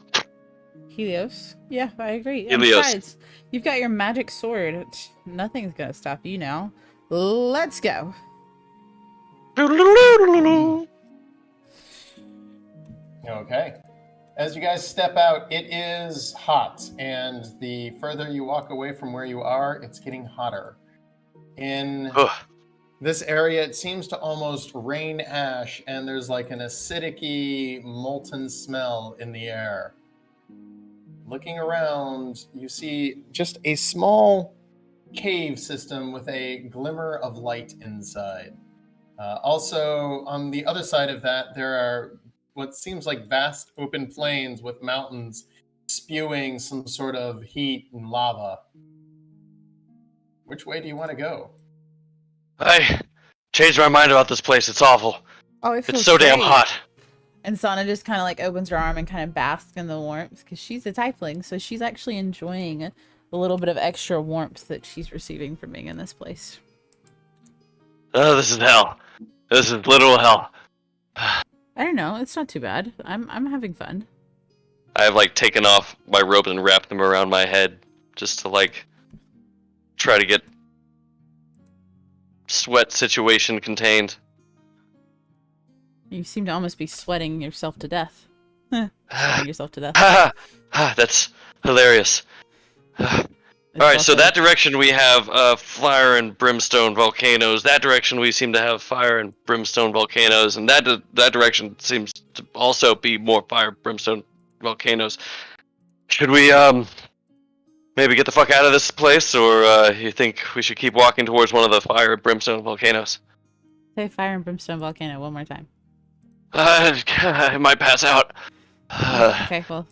Helios. Yeah, I agree. Helios. And besides, you've got your magic sword. Nothing's gonna stop you now. Let's go. Okay. As you guys step out, it is hot, and the further you walk away from where you are, it's getting hotter. In this area, it seems to almost rain ash, and there's like an acidic-y, molten smell in the air. Looking around, you see just a small cave system with a glimmer of light inside. Also, on the other side of that, there are what seems like vast open plains with mountains spewing some sort of heat and lava. Which way do you want to go? I changed my mind about this place. It's awful. Oh, it feels It's so damn great. hot. And Sana just kind of like opens her arm and kind of basks in the warmth because she's a tiefling, so she's actually enjoying the little bit of extra warmth that she's receiving from being in this place. Oh, this is hell. This is literal hell. I don't know. It's not too bad. I'm having fun. I've like taken off my robes and wrapped them around my head just to like try to get sweat situation contained. You seem to almost be sweating yourself to death. Sweating yourself to death. That's hilarious. Alright, so that direction we have fire and brimstone volcanoes. That direction we seem to have fire and brimstone volcanoes. And that direction seems to also be more fire brimstone volcanoes. Should we maybe get the fuck out of this place, or you think we should keep walking towards one of the fire and brimstone volcanoes? Say fire and brimstone volcano one more time. I might pass out. Okay, well,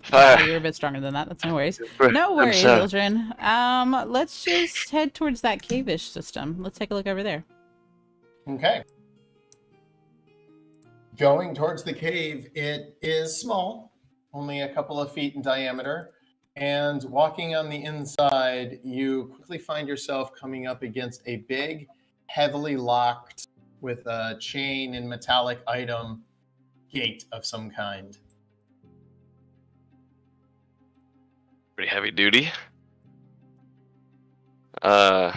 you're a bit stronger than that. That's no worries. No worries, children. Let's just head towards that cave-ish system. Let's take a look over there. Okay. Going towards the cave, it is small, only a couple of feet in diameter. And walking on the inside, you quickly find yourself coming up against a big, heavily locked with a chain and metallic item gate of some kind. Pretty heavy duty. Want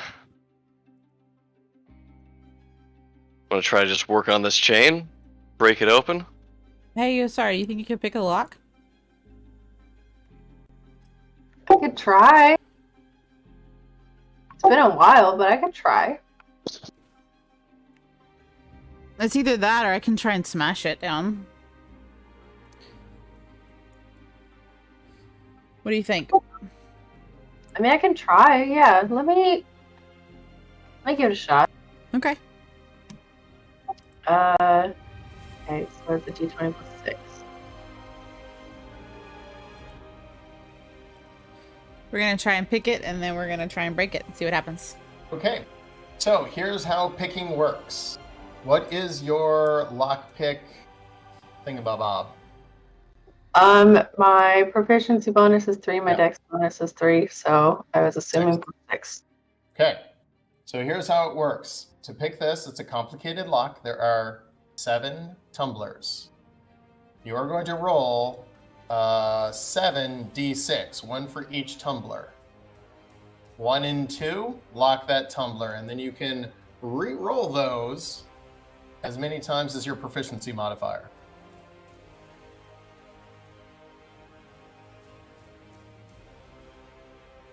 to try to just work on this chain? Break it open? Hey, sorry, you think you could pick a lock? I could try. It's been a while, but I could try. It's either that or I can try and smash it down. What do you think? I mean, I can try, yeah. Let me give it a shot. Okay. Okay, so it's a d20 plus 6. We're going to try and pick it, and then we're going to try and break it and see what happens. Okay, so here's how picking works. What is your lockpick thingamabob? My proficiency bonus is 3, my dex bonus is 3, so I was assuming plus 6. Okay. So here's how it works. To pick this, it's a complicated lock. There are 7 tumblers. You are going to roll 7d6, 1 for each tumbler. 1 and 2, lock that tumbler, and then you can re-roll those as many times as your proficiency modifier.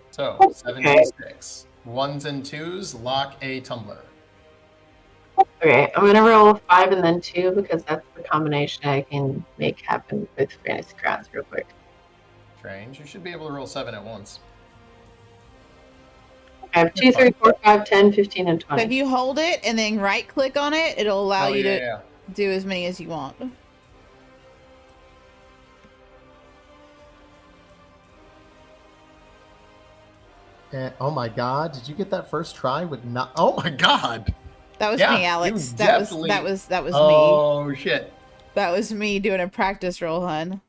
So, 7d6. 1s and 2s, lock a tumbler. Okay, I'm gonna roll 5 and then 2 because that's the combination I can make happen with Fantasy Grounds real quick. Strange. You should be able to roll 7 at once. I have 2, 3, 4, 5, 10, 15, and 20. So if you hold it and then right click on it, it'll allow you to do as many as you want. Oh my god, did you get that first try with not? Oh my god! That was me, Alex. That was me. Oh shit. That was me doing a practice roll, hun.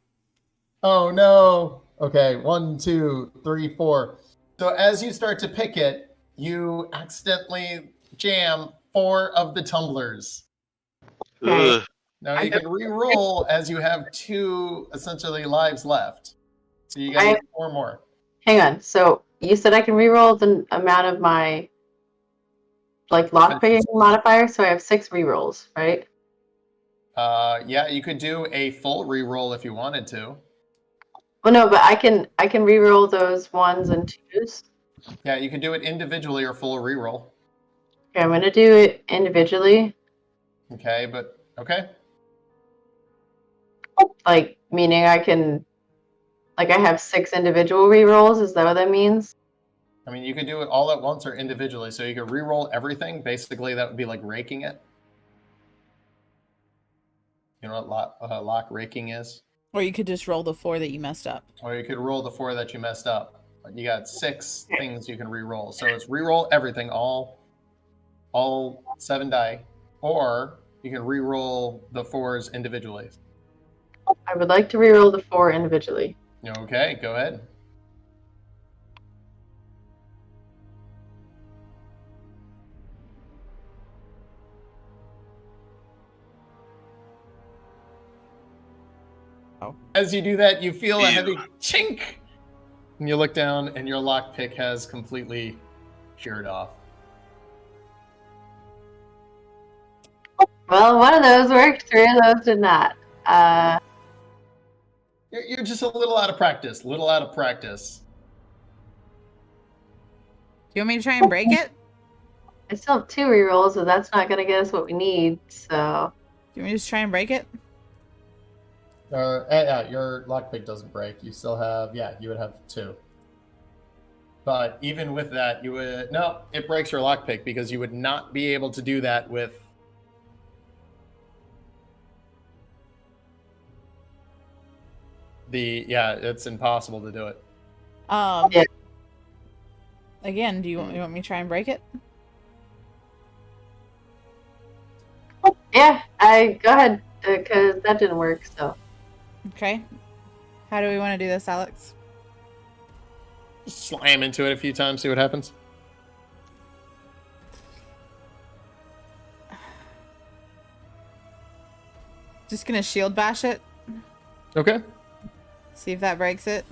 Oh no. Okay, 1, 2, 3, 4. So as you start to pick it, you accidentally jam 4 of the tumblers. Ugh. Now you can re-roll as you have 2 essentially lives left. So you got 4 more. Hang on. So you said I can re-roll the amount of my lockpicking modifier, so I have 6 re-rolls, right? Yeah, you could do a full re-roll if you wanted to. Well, no, but I can re-roll those 1s and 2s. Yeah, you can do it individually or full re-roll. Okay, I'm gonna do it individually. Okay, but okay. Meaning I can, I have 6 individual re-rolls. Is that what that means? I mean, you could do it all at once or individually. So you could re-roll everything. Basically, that would be like raking it. You know what lock raking is? Or you could just roll the 4 that you messed up. Or you could roll the 4 that you messed up. You got 6 things you can re-roll. So it's re-roll everything, all 7 die. Or you can re-roll the 4s individually. I would like to re-roll the 4 individually. Okay, go ahead. As you do that, you feel a heavy chink, and you look down, and your lockpick has completely sheared off. Well, one of those worked, 3 of those did not. You're just a little out of practice. Do you want me to try and break it? I still have 2 re-rolls, so that's not going to get us what we need, so... Do you want me to just try and break it? Yeah, your lockpick doesn't break. You still have, you would have 2. But even with that, you would... No, it breaks your lockpick because you would not be able to do that with... it's impossible to do it. Yeah. Again, do you want me to try and break it? Yeah, go ahead, because that didn't work, so... Okay. How do we want to do this, Alex? Just slam into it a few times, see what happens. Just gonna shield bash it. Okay. See if that breaks it.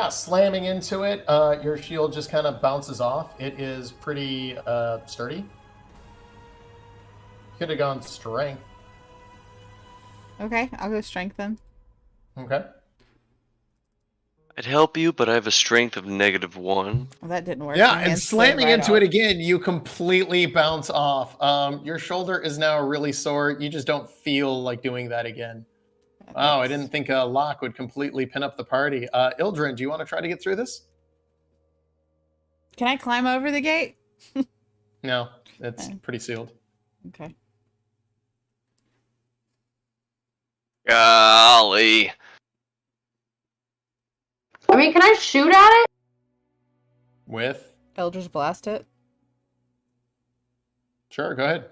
Slamming into it, your shield just kind of bounces off. It is pretty sturdy. Could have gone strength. Okay, I'll go strength then. Okay. I'd help you, but I have a strength of -1. Well, that didn't work. Yeah, and slamming into it again, you completely bounce off. Your shoulder is now really sore. You just don't feel like doing that again. Wow, I didn't think a lock would completely pin up the party. Ildren, do you want to try to get through this? Can I climb over the gate? No, it's pretty sealed. Okay. Golly. I mean, can I shoot at it? With? Eldritch Blast it? Sure, go ahead.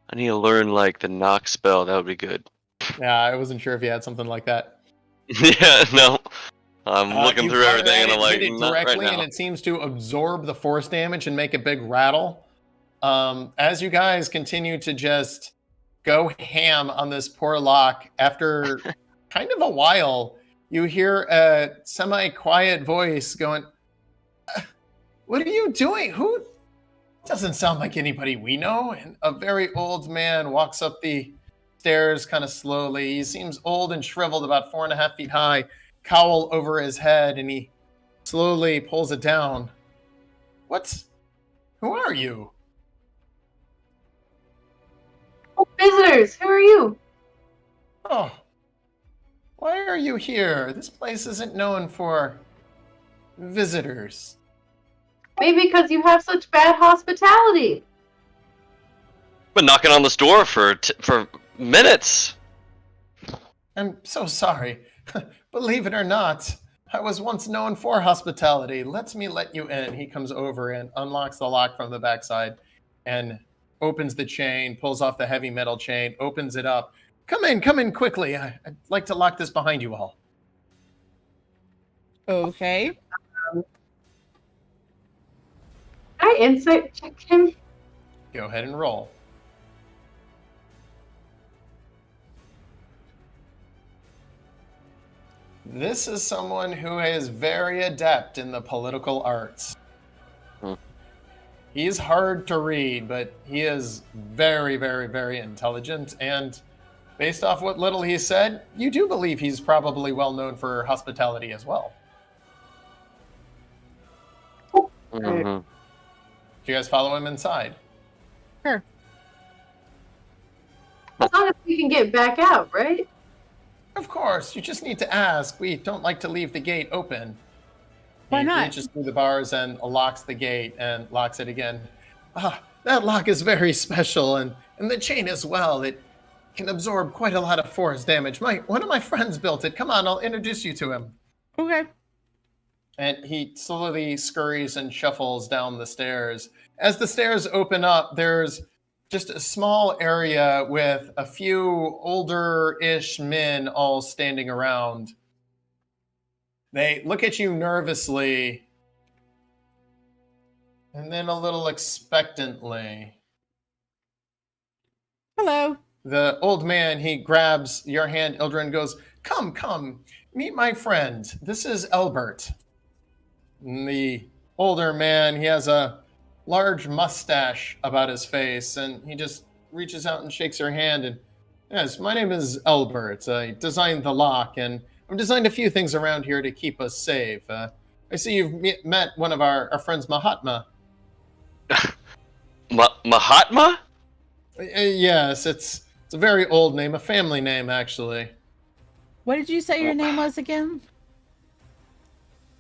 I need to learn like the knock spell. That would be good. Yeah, I wasn't sure if you had something like that. Yeah, no. I'm looking You through fire everything at and I'm it, like, hit it not right directly, and now. it seems to absorb the force damage and make a big rattle. As you guys continue to just go ham on this poor lock, after kind of a while, you hear a semi-quiet voice going, "What are you doing? Who? Doesn't sound like anybody we know." And a very old man walks up the stairs kind of slowly. He seems old and shriveled, about 4.5 feet high, cowl over his head, and he slowly pulls it down. Who are you? Oh, visitors, who are you? Oh, why are you here? This place isn't known for visitors. Maybe because you have such bad hospitality. Been knocking on this door for minutes. I'm so sorry. Believe it or not, I was once known for hospitality. Let me let you in. He comes over and unlocks the lock from the backside and opens the chain, pulls off the heavy metal chain, opens it up. Come in quickly. I'd like to lock this behind you all. Okay. Can I insight check him? Go ahead and roll. This is someone who is very adept in the political arts. He's hard to read, but he is very, very, very intelligent. And based off what little he said, you do believe he's probably well known for hospitality as well. Mm-hmm. Do you guys follow him inside? Sure. As long as we can get back out, right? Of course. You just need to ask. We don't like to leave the gate open. Why not? He reaches through the bars and locks the gate and locks it again. That lock is very special, and the chain as well. It can absorb quite a lot of force damage. One of my friends built it. Come on, I'll introduce you to him. Okay. And he slowly scurries and shuffles down the stairs. As the stairs open up, there's just a small area with a few older-ish men all standing around. They look at you nervously, and then a little expectantly. Hello. The old man, he grabs your hand, Ildren, and goes, Come, meet my friend. This is Elbert. And the older man, he has a large mustache about his face, and he just reaches out and shakes your hand. And yes, my name is Elbert. I designed the lock, and I've designed a few things around here to keep us safe. I see you've met one of our friends, Mahatma. Mahatma? Yes, it's a very old name, a family name, actually. What did you say your name was again?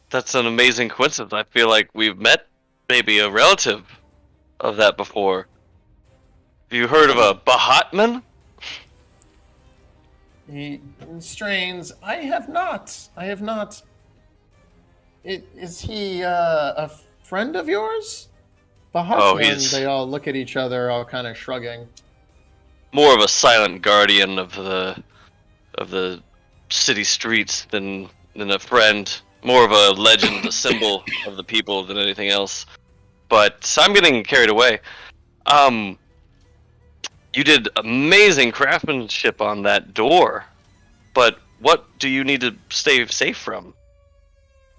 That's an amazing coincidence. I feel like we've met maybe a relative of that before. Have you heard of a Bahatman? He strains. I have not. Is he a friend of yours? Bahatman, they all look at each other, all kind of shrugging. More of a silent guardian of the city streets than a friend. More of a legend, a symbol of the people than anything else. But I'm getting carried away. You did amazing craftsmanship on that door, but what do you need to stay safe from?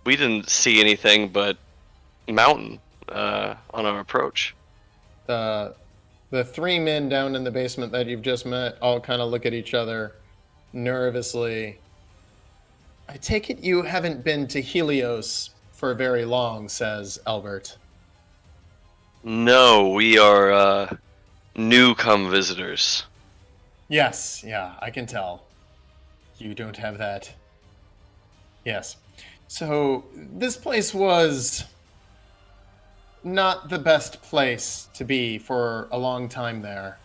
We didn't see anything but mountain on our approach. The three men down in the basement that you've just met all kind of look at each other nervously. I take it you haven't been to Helios for very long, says Albert. No, we are new-come visitors. Yes, yeah, I can tell. You don't have that. Yes. So, this place was not the best place to be for a long time there.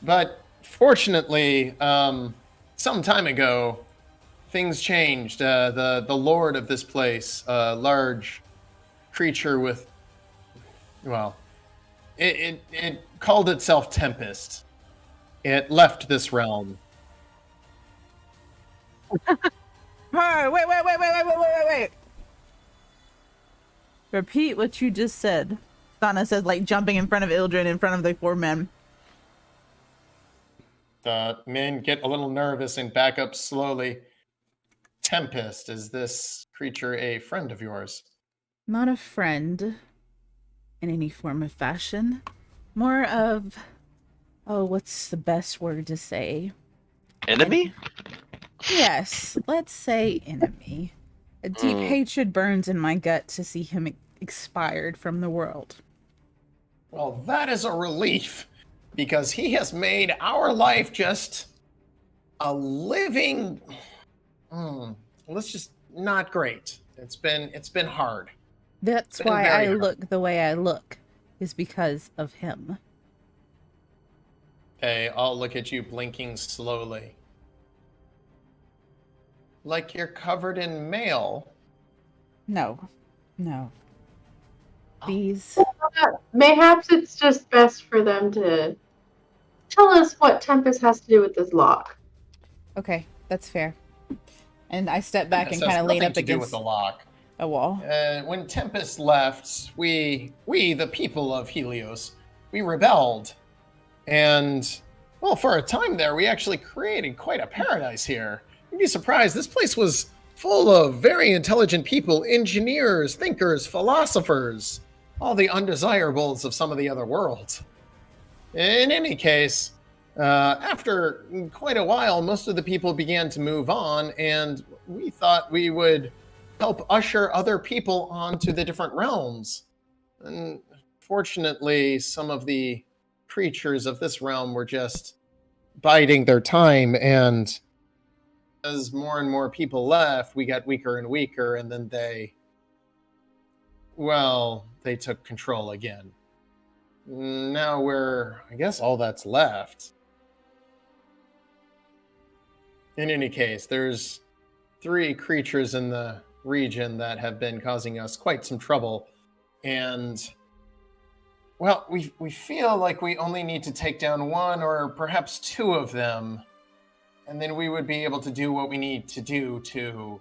But fortunately, some time ago, things changed. The lord of this place, a large creature with, well, it called itself Tempest. It left this realm. Hey, wait. Repeat what you just said. Sana says, like, jumping in front of Ildren, in front of the 4 men. The men get a little nervous and back up slowly. Tempest, is this creature a friend of yours? Not a friend in any form of fashion. More of, what's the best word to say? Enemy? Yes, let's say enemy. A deep hatred burns in my gut to see him expired from the world. Well, that is a relief, because he has made our life just a living... let's just not great. It's been hard. That's why I look the way I look, is because of him. Hey, I'll look at you blinking slowly. Like you're covered in mail. No. These... Mayhaps it's just best for them to tell us what Tempest has to do with this lock. Okay, that's fair. And I step back This and kind has of lean nothing up to do with against the lock. a wall. When Tempest left, we, the people of Helios, we rebelled. And, well, for a time there, we actually created quite a paradise here. You'd be surprised. This place was full of very intelligent people, engineers, thinkers, philosophers, all the undesirables of some of the other worlds. In any case, after quite a while, most of the people began to move on, and we thought we would help usher other people onto the different realms. And fortunately, some of the creatures of this realm were just biding their time, and as more and more people left, we got weaker and weaker, and then they took control again. Now I guess all that's left. In any case, there's 3 creatures in the region that have been causing us quite some trouble, and well, we feel like we only need to take down 1 or perhaps 2 of them, and then we would be able to do what we need to do to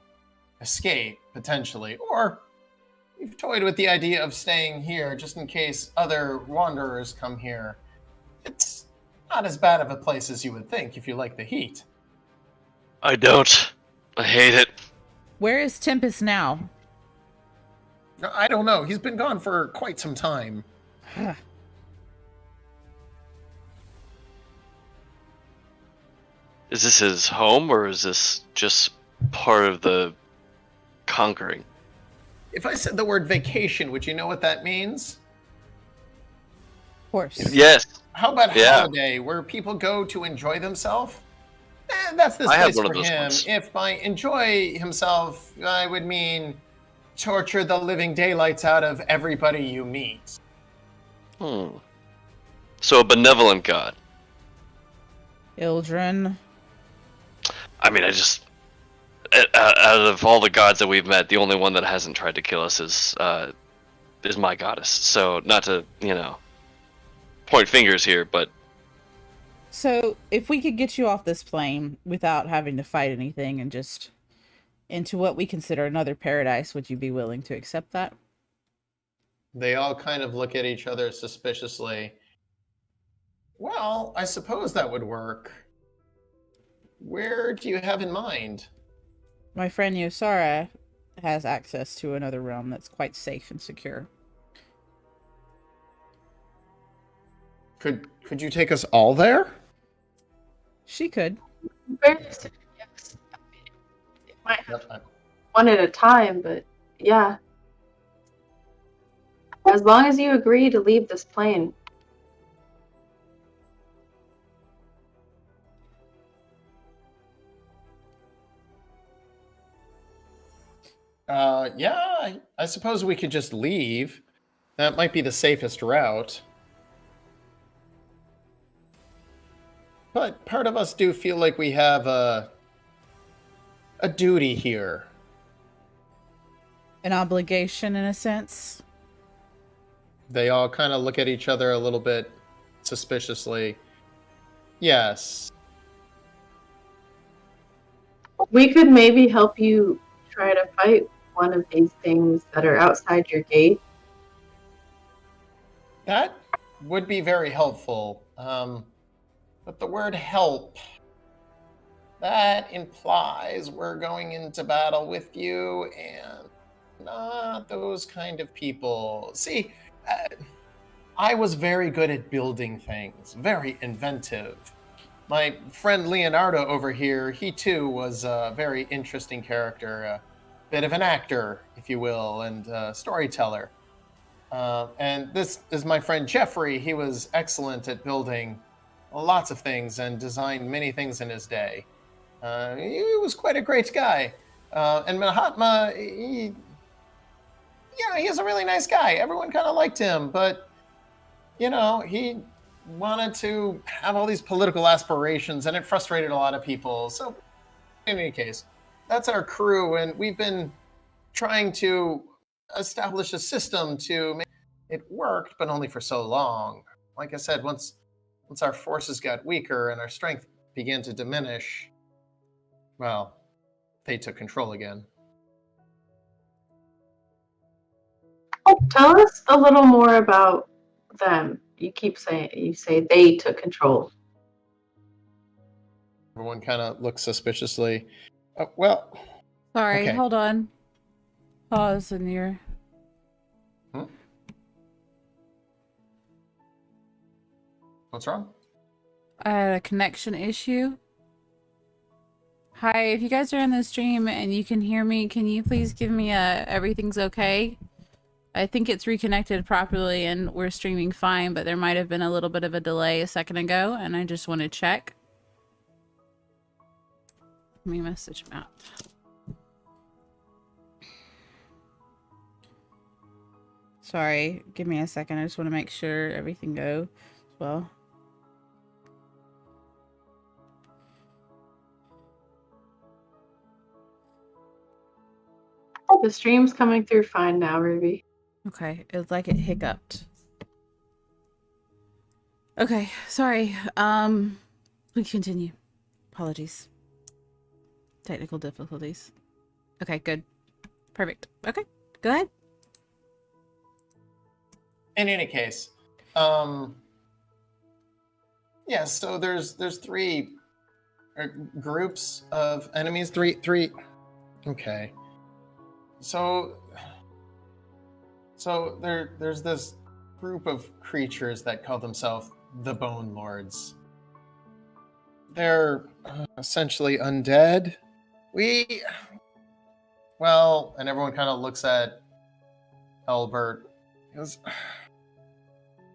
escape, potentially. Or we've toyed with the idea of staying here just in case other wanderers come here. It's not as bad of a place as you would think if you like the heat. I don't. I hate it. Where is Tempest now? I don't know. He's been gone for quite some time. Is this his home, or is this just part of the conquering? If I said the word vacation, would you know what that means? Of course. Yes. How about holiday, where people go to enjoy themselves? That's this place for him. Ones. If by enjoy himself, I would mean torture the living daylights out of everybody you meet. So a benevolent god. Ildren. I mean, out of all the gods that we've met, the only one that hasn't tried to kill us is my goddess. So not to, point fingers here, but... So, if we could get you off this plane without having to fight anything and just into what we consider another paradise, would you be willing to accept that? They all kind of look at each other suspiciously. Well, I suppose that would work. Where do you have in mind? My friend Yosara has access to another realm that's quite safe and secure. Could you take us all there? She could. It might have one at a time, but yeah. As long as you agree to leave this plane. Yeah, I suppose we could just leave. That might be the safest route. But part of us do feel like we have a duty here. An obligation, in a sense. They all kind of look at each other a little bit suspiciously. Yes. We could maybe help you try to fight one of these things that are outside your gate. That would be very helpful. But the word help, that implies we're going into battle with you and not those kind of people. See, I was very good at building things, very inventive. My friend Leonardo over here, he too was a very interesting character, a bit of an actor, if you will, and a storyteller. And this is my friend Jeffrey. He was excellent at building lots of things and designed many things in his day. He was quite a great guy. And Mahatma, he's a really nice guy. Everyone kind of liked him, but, he wanted to have all these political aspirations, and it frustrated a lot of people. So, in any case, that's our crew, and we've been trying to establish a system to make it work, but only for so long. Like I said, once our forces got weaker and our strength began to diminish, well, they took control again. Tell us a little more about them. You say they took control. Everyone kind of looks suspiciously. Sorry, okay. Hold on. Pause in your... What's wrong? I had a connection issue. Hi, if you guys are in the stream and you can hear me, can you please give me a everything's okay? I think it's reconnected properly and we're streaming fine, but there might have been a little bit of a delay a second ago, and I just want to check. Let me message him out. Sorry, give me a second. I just want to make sure everything goes well. The stream's coming through fine now, Ruby. Okay, it was like it hiccuped. Okay, sorry. Please continue. Apologies. Technical difficulties. Okay, good. Perfect. Okay, go ahead. In any case, so there's three groups of enemies. Three. Okay. So there's this group of creatures that call themselves the Bone Lords. They're essentially undead. And everyone kind of looks at Albert. Because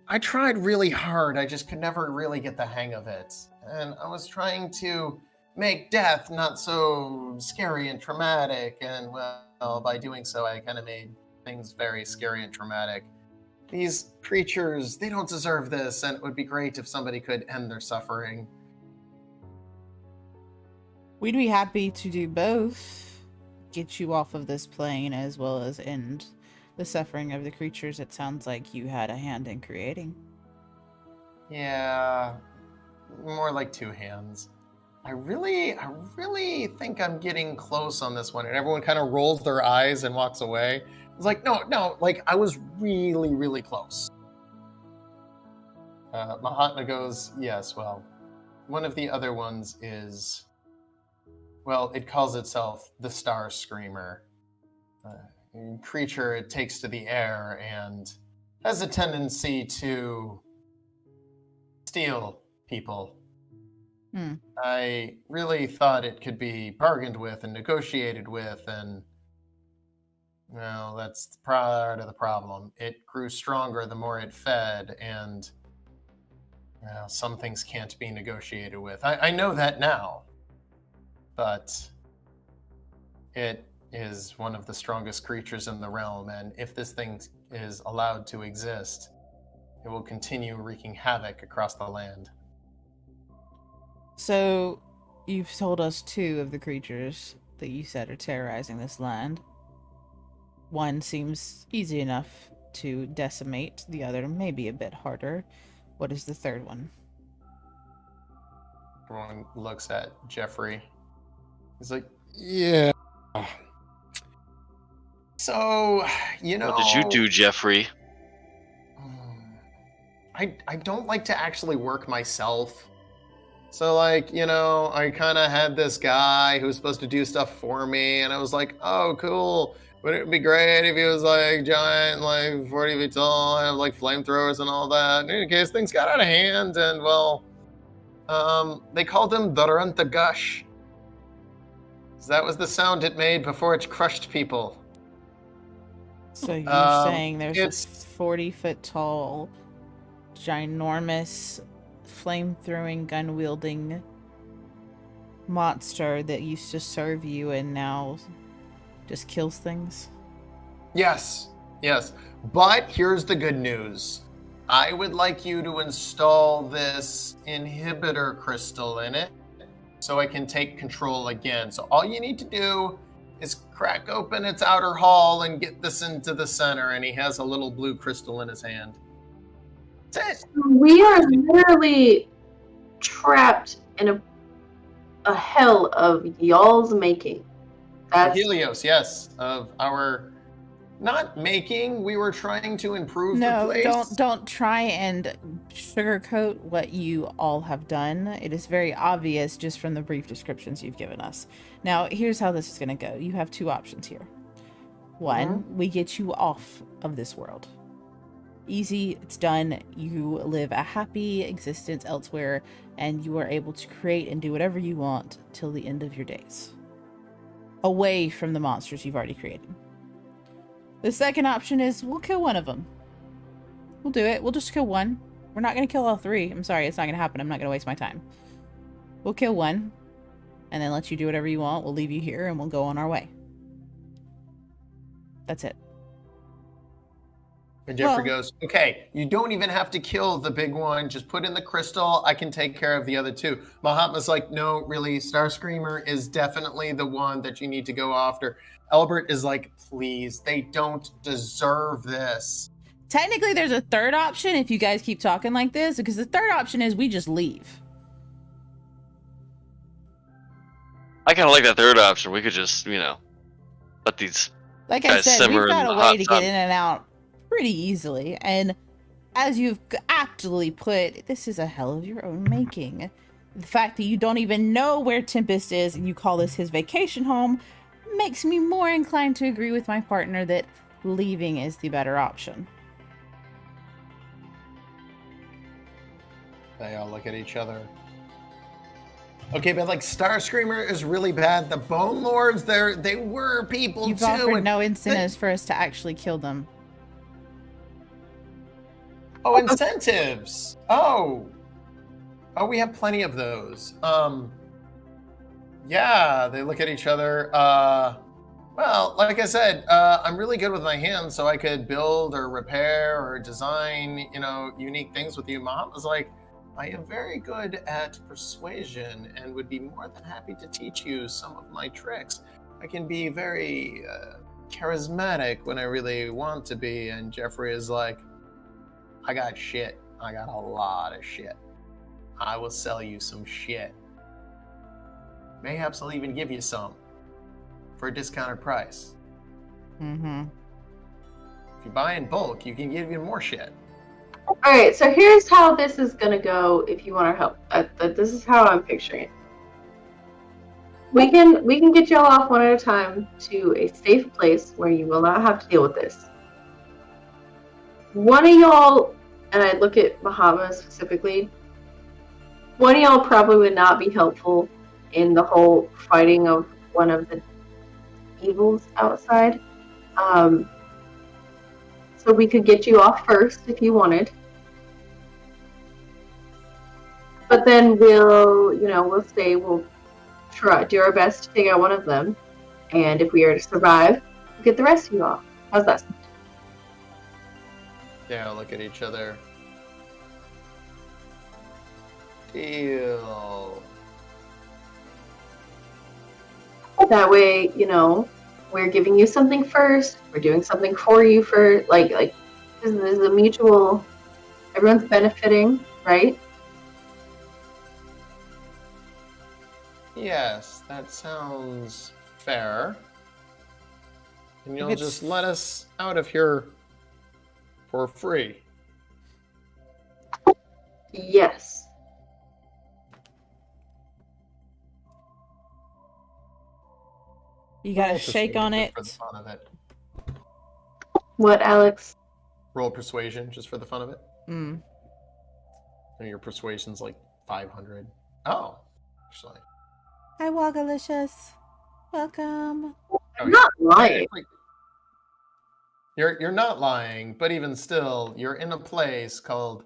I tried really hard. I just could never really get the hang of it. And I was trying to make death not so scary and traumatic. And, well, by doing so, I kind of made things very scary and traumatic. These creatures, they don't deserve this, and it would be great if somebody could end their suffering. We'd be happy to do both. Get you off of this plane as well as end the suffering of the creatures it sounds like you had a hand in creating. Yeah, more like two hands. I really think I'm getting close on this one. And everyone kind of rolls their eyes and walks away. It's like, no, like I was really, really close. Mahatma goes, yes, well, one of the other ones is, well, it calls itself the Star Screamer. Creature it takes to the air and has a tendency to steal people. I really thought it could be bargained with and negotiated with, and well, that's part of the problem. It grew stronger the more it fed, and well, some things can't be negotiated with. I know that now, but it is one of the strongest creatures in the realm, and if this thing is allowed to exist, it will continue wreaking havoc across the land. So, you've told us two of the creatures that you said are terrorizing this land. One seems easy enough to decimate, the other may be a bit harder. What is the third one? Everyone looks at Jeffrey. He's like, Yeah. so, What did you do, Jeffrey? I don't like to actually work myself. So, like, I kind of had this guy who was supposed to do stuff for me, and I was like, oh, cool. Wouldn't it be great if he was, like, giant, like, 40 feet tall, have, like, flamethrowers and all that? In any case, things got out of hand, and, well, they called him the Runtagush. So that was the sound it made before it crushed people. So you're saying there's it's- this 40-foot tall, ginormous, flame-throwing, gun-wielding monster that used to serve you and now just kills things? Yes. But here's the good news. I would like you to install this inhibitor crystal in it so I can take control again. So all you need to do is crack open its outer hull and get this into the center, and he has a little blue crystal in his hand. That's it. We are literally trapped in a hell of y'all's making. That's Helios, yes, of our not making. We were trying to improve the No, place. don't try and sugarcoat what you all have done. It is very obvious just from the brief descriptions you've given us. Now, here's how this is going to go. You have two options here. One, we get you off of this world. Easy, it's done. You live a happy existence elsewhere, and you are able to create and do whatever you want till the end of your days. Away from the monsters you've already created. The second option is we'll kill one of them. We'll do it. We'll just kill one. We're not going to kill all three. I'm sorry, it's not going to happen. I'm not going to waste my time. We'll kill one, and then let you do whatever you want. We'll leave you here, and we'll go on our way. That's it. And Jeffrey goes, okay, you don't even have to kill the big one. Just put in the crystal. I can take care of the other two. Mahatma's like, no, really, Starscreamer is definitely the one that you need to go after. Albert is like, please, they don't deserve this. Technically, there's a third option if you guys keep talking like this, because the third option is we just leave. I kind of like that third option. We could just, let these Like I guys said, simmer we've got in a the way hot to sun. get in and out pretty easily. And as you've aptly put, this is a hell of your own making. The fact that you don't even know where Tempest is and you call this his vacation home makes me more inclined to agree with my partner that leaving is the better option. They all look at each other. Okay, but like Starscreamer is really bad. The Bone Lords, they were people You've too. offered and no incentives for us to actually kill them. Oh, incentives. Oh, we have plenty of those. Yeah, they look at each other. Well, like I said, I'm really good with my hands, so I could build or repair or design, unique things with you. Mom was like, I am very good at persuasion and would be more than happy to teach you some of my tricks. I can be very charismatic when I really want to be. And Jeffrey is like, I got shit. I got a lot of shit. I will sell you some shit. Mayhaps I'll even give you some for a discounted price. Mm-hmm. If you buy in bulk, you can get even more shit. All right, so here's how this is gonna go. If you want our help, this is how I'm picturing it. We can get y'all off one at a time to a safe place where you will not have to deal with this. One of y'all, and I look at Bahama specifically, one of y'all probably would not be helpful in the whole fighting of one of the evils outside. So we could get you off first if you wanted. But then we'll try, do our best to take out one of them. And if we are to survive, we'll get the rest of you off. How's that? Yeah, look at each other. Deal. That way, we're giving you something first. We're doing something for you for like this is a mutual. Everyone's benefiting, right? Yes, that sounds fair. And you'll just let us out of here for free. Yes. You gotta Roll shake on persuasion it. for the fun of it. What, Alex? Roll persuasion just for the fun of it. Mm. And your persuasion's like 500. Oh, actually. Hi, Wagalicious. Welcome. I'm not lying. You're not lying, but even still, you're in a place called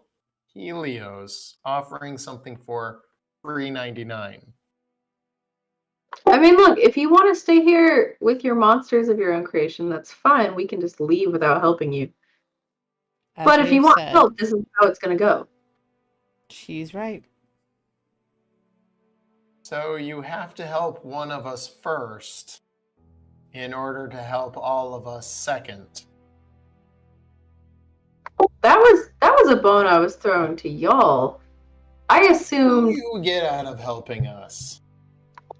Helios, offering something for $3.99. I mean, look, if you want to stay here with your monsters of your own creation, that's fine. We can just leave without helping you. But if you want help, this is how it's going to go. She's right. So you have to help one of us first in order to help all of us second. That was a bone I was throwing to y'all. I assumed You get out of helping us.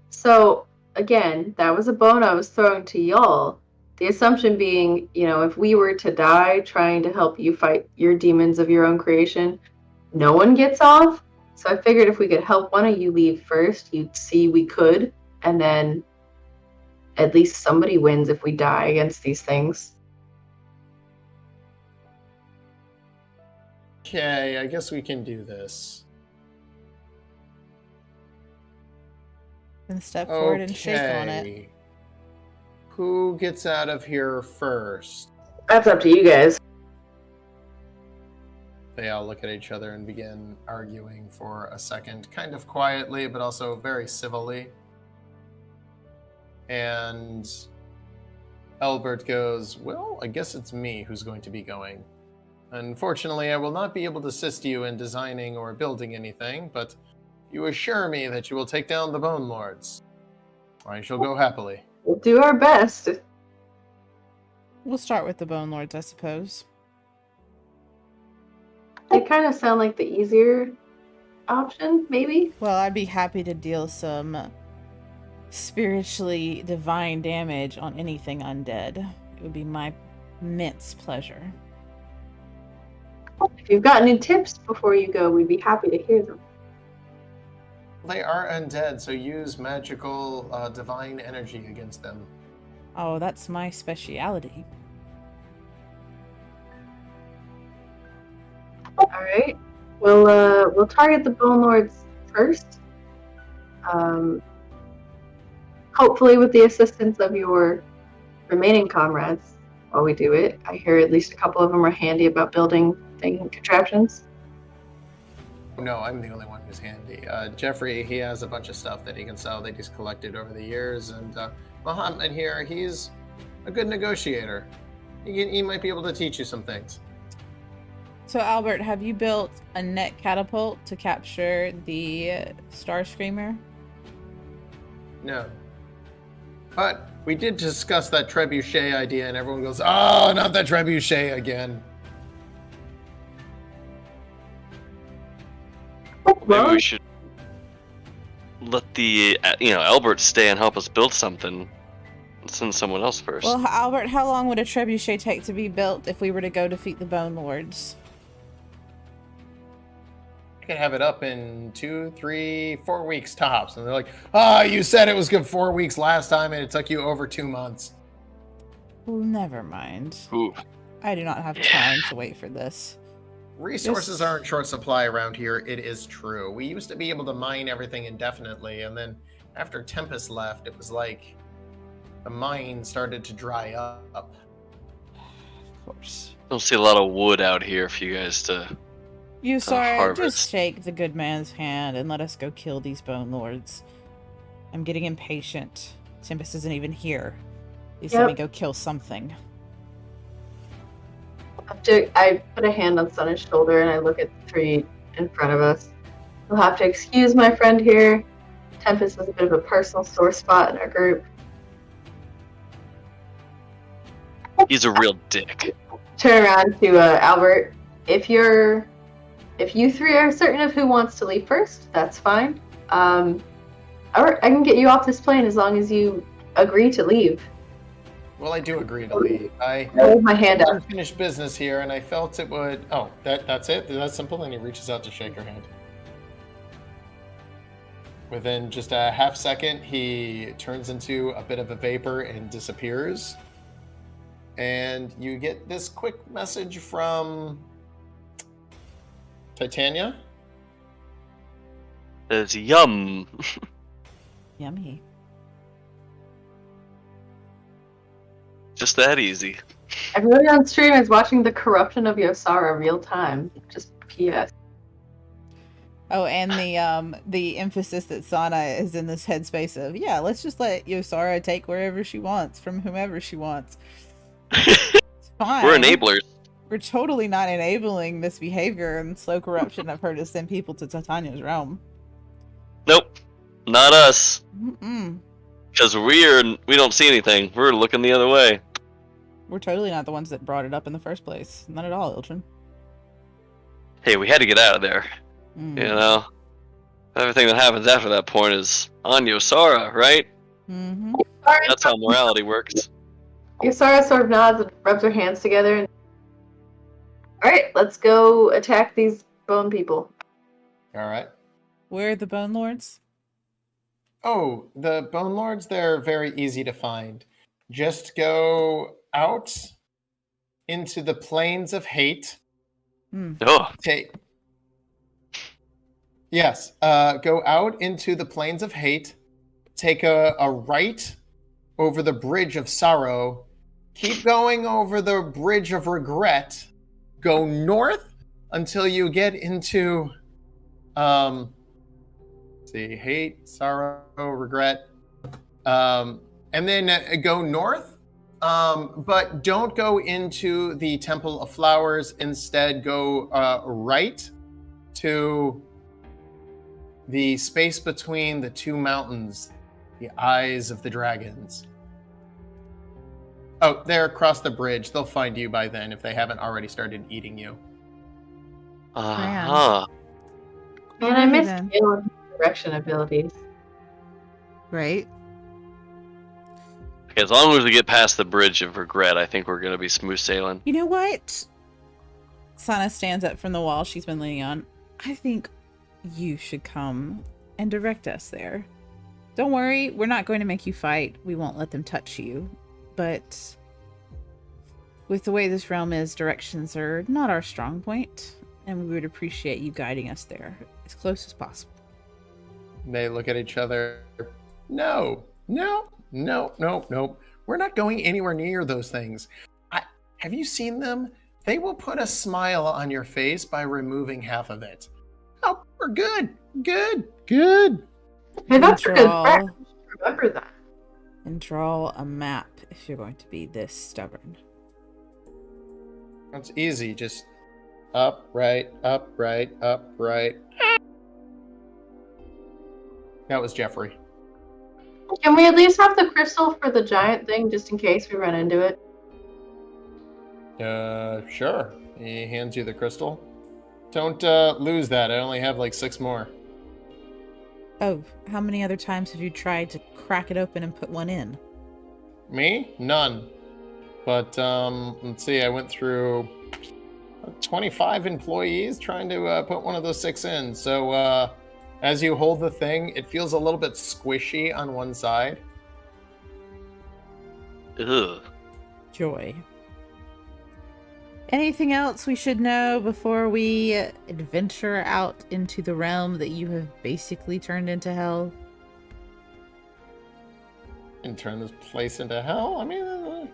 So, again, that was a bone I was throwing to y'all. The assumption being, if we were to die trying to help you fight your demons of your own creation, no one gets off. So I figured if we could help one of you leave first, you'd see we could, and then at least somebody wins if we die against these things. Okay, I guess we can do this. And step forward and shake on it. Who gets out of here first? That's up to you guys. They all look at each other and begin arguing for a second, kind of quietly, but also very civilly. And Albert goes, well, I guess it's me who's going to be going. Unfortunately, I will not be able to assist you in designing or building anything, but you assure me that you will take down the Bone Lords. I shall go happily. We'll do our best. We'll start with the Bone Lords, I suppose. They kind of sound like the easier option, maybe? Well, I'd be happy to deal some spiritually divine damage on anything undead. It would be my immense pleasure. If you've got any tips before you go, we'd be happy to hear them. They are undead, so use magical divine energy against them. Oh, that's my speciality. Alright. We'll target the Bone Lords first. Hopefully with the assistance of your remaining comrades while we do it. I hear at least a couple of them are handy about building contraptions. No, I'm the only one who's handy. Jeffrey, he has a bunch of stuff that he can sell that he's collected over the years, and Muhammad here, he's a good negotiator. He might be able to teach you some things. So, Albert, have you built a net catapult to capture the Star Screamer? No. But we did discuss that trebuchet idea, and everyone goes, oh, not that trebuchet again. Maybe we should let the Albert stay and help us build something and send someone else first. Well, Albert, how long would a trebuchet take to be built if we were to go defeat the Bone Lords? I could have it up in 2, 3, 4 weeks tops. And they're like, oh, you said it was good 4 weeks last time and it took you over 2 months. Well, never mind. Ooh. I do not have time to wait for this. Resources are in short supply around here, it is true. We used to be able to mine everything indefinitely, and then after Tempest left, it was like the mine started to dry up. Of course. Don't see a lot of wood out here for you guys to Sorry, harvest. just shake the good man's hand and let us go kill these Bone Lords. I'm getting impatient. Tempest isn't even here. Please let me go kill something. I put a hand on Sonna's shoulder and I look at the three in front of us. You'll have to excuse my friend here. Tempest is a bit of a personal sore spot in our group. He's a real dick. Turn around to Albert. If you three are certain of who wants to leave first, that's fine. Alright, I can get you off this plane as long as you agree to leave. Well, I do agree to leave. I hold my hand up. Unfinished business here, and I felt it would. Oh, that's it. That's simple. And he reaches out to shake her hand. Within just a half second, he turns into a bit of a vapor and disappears. And you get this quick message from Titania. It's yum. Yummy. Just that easy. Everybody on stream is watching the corruption of Yosara real time. Just PS. Oh, and the emphasis that Sana is in this headspace of, yeah, let's just let Yosara take wherever she wants from whomever she wants. It's fine. We're enablers. We're totally not enabling this behavior and slow corruption of her to send people to Titania's realm. Nope, not us. Mm-mm. Because we don't see anything. We're looking the other way. We're totally not the ones that brought it up in the first place. Not at all, Ildren. Hey, we had to get out of there. Mm. You know? Everything that happens after that point is on Yosara, right? Mm-hmm. That's how morality works. Yosara sort of nods and rubs her hands together. And... Alright, let's go attack these bone people. All right. Where are the Bone Lords? Oh, the Bone Lords, they're very easy to find. Just go out into the plains of hate. Oh. Yes, go out into the plains of hate, take a right over the bridge of sorrow, keep going over the bridge of regret, go north until you get into, hate, sorrow, regret, and then go north, but don't go into the Temple of Flowers. Instead, go right to the space between the two mountains, the eyes of the dragons. Oh, they're across the bridge. They'll find you by then if they haven't already started eating you. Uh-huh. Man, I missed Caleb's direction abilities. Right. Okay, as long as we get past the bridge of regret, I think we're going to be smooth sailing. You know what? Sana stands up from the wall she's been leaning on. I think you should come and direct us there. Don't worry, we're not going to make you fight. We won't let them touch you. But with the way this realm is, directions are not our strong point, and we would appreciate you guiding us there as close as possible. They look at each other. No. We're not going anywhere near those things. Have you seen them? They will put a smile on your face by removing half of it. Oh, we're good. Hey, that's a good fact. Remember that. And draw a map if you're going to be this stubborn. It's easy. Just up, right, up, right, up, right. That was Jeffrey. Can we at least have the crystal for the giant thing just in case we run into it? Sure. He hands you the crystal. Don't lose that. I only have like 6 more. Oh, how many other times have you tried to crack it open and put one in? Me? None. But let's see. I went through 25 employees trying to put one of those 6 in. So as you hold the thing, it feels a little bit squishy on one side. Ugh. Joy. Anything else we should know before we adventure out into the realm that you have basically turned into hell? And turn this place into hell? I mean,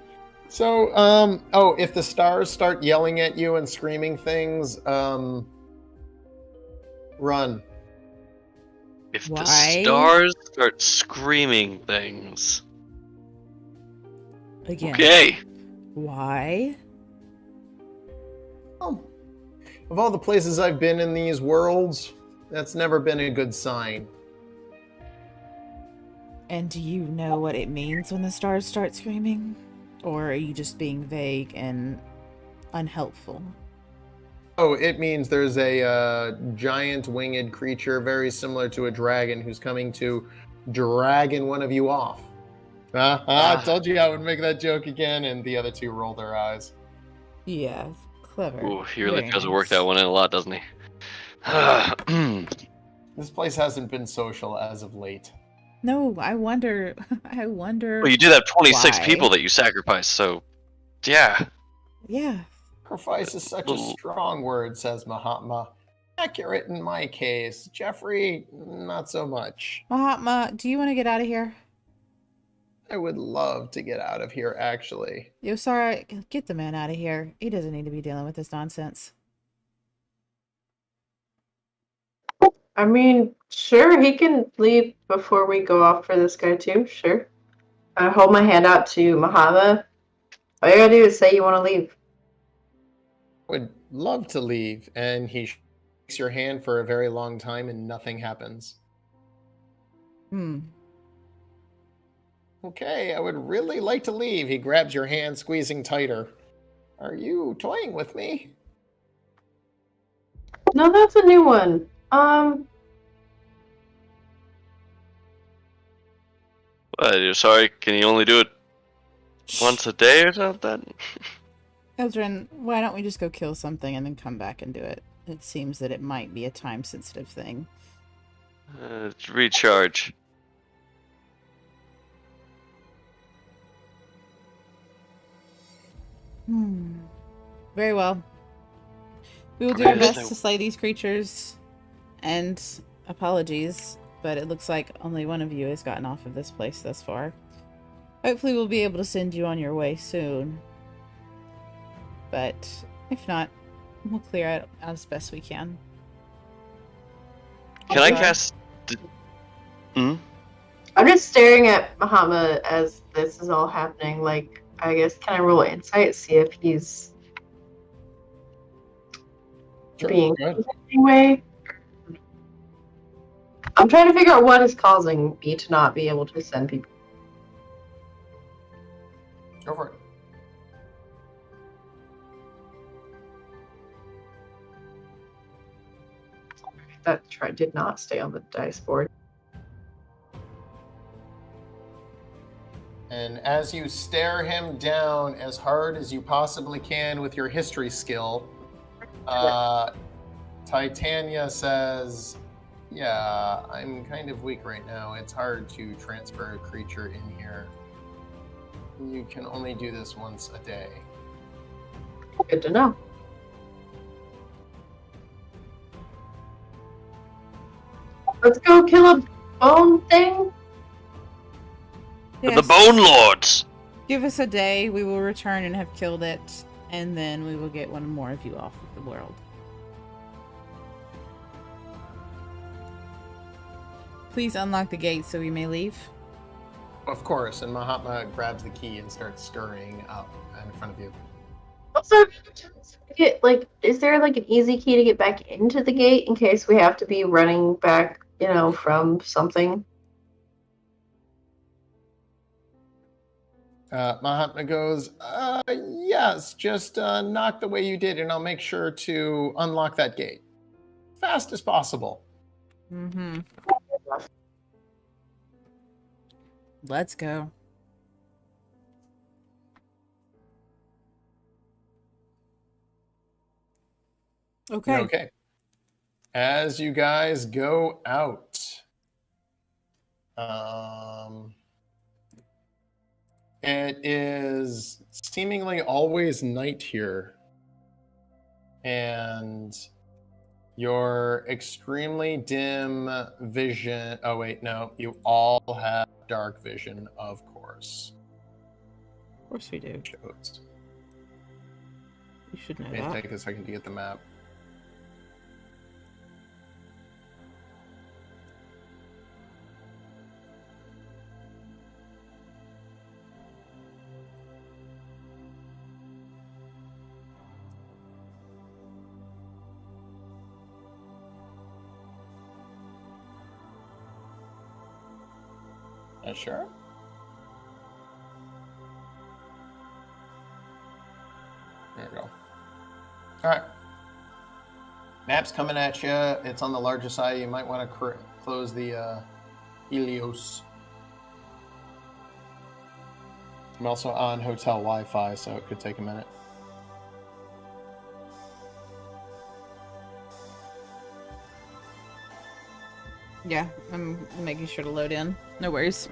if the stars start yelling at you and screaming things, run. If Why? the stars start screaming things. Again. Okay. Why? Oh, of all the places I've been in these worlds, that's never been a good sign. And do you know what it means when the stars start screaming? Or are you just being vague and unhelpful? Oh, it means there's a giant winged creature very similar to a dragon who's coming to dragging one of you off. I told you I would make that joke again, and the other two roll their eyes. Yeah, clever. Ooh, he really does work that one in a lot, doesn't he? This place hasn't been social as of late. No, I wonder. Well, you do have 26 why. people that you sacrifice, so yeah. Yeah. Sacrifice is such a strong word, says Mahatma. Accurate in my case. Jeffrey, not so much. Mahatma, do you want to get out of here? I would love to get out of here, actually. Yosara, get the man out of here. He doesn't need to be dealing with this nonsense. I mean, sure, he can leave before we go off for this guy too, sure. I hold my hand out to Mahatma. All you gotta do is say you want to leave. Would love to leave, and he shakes your hand for a very long time and nothing happens. Okay, I would really like to leave. He grabs your hand, squeezing tighter. Are you toying with me? No, that's a new one. You're sorry, can you only do it once a day or something? Eldrin, why don't we just go kill something and then come back and do it? It seems that it might be a time-sensitive thing. Recharge. Very well. We will do our best to slay these creatures. And apologies, but it looks like only one of you has gotten off of this place thus far. Hopefully we'll be able to send you on your way soon. But if not, we'll clear out as best we can. Can I cast... I'm just staring at Mahatma as this is all happening. Like, I guess, can I roll insight, see if he's being anyway? I'm trying to figure out what is causing me to not be able to send people. Go for it. That did not stay on the dice board. And as you stare him down as hard as you possibly can with your history skill, Titania says, yeah, I'm kind of weak right now. It's hard to transfer a creature in here. You can only do this once a day. Good to know. Let's go kill a bone thing. Yes. The Bone Lords! Give us a day, we will return and have killed it, and then we will get one more of you off of the world. Please unlock the gate so we may leave. Of course, and Mahatma grabs the key and starts scurrying up in front of you. Also, is there like an easy key to get back into the gate in case we have to be running back, from something? Mahatma goes, yes, just knock the way you did, and I'll make sure to unlock that gate. Fast as possible. Mm-hmm. Let's go. Okay. Okay. As you guys go out, it is seemingly always night here. And your extremely dim vision... Oh, wait, no. You all have dark vision, of course. Of course we do. Shows. You should know May that. take a second to get the map. Sure. There we go. All right. Map's coming at you. It's on the larger side. You might want to close the Helios. I'm also on hotel Wi-Fi, so it could take a minute. Yeah, I'm making sure to load in. No worries.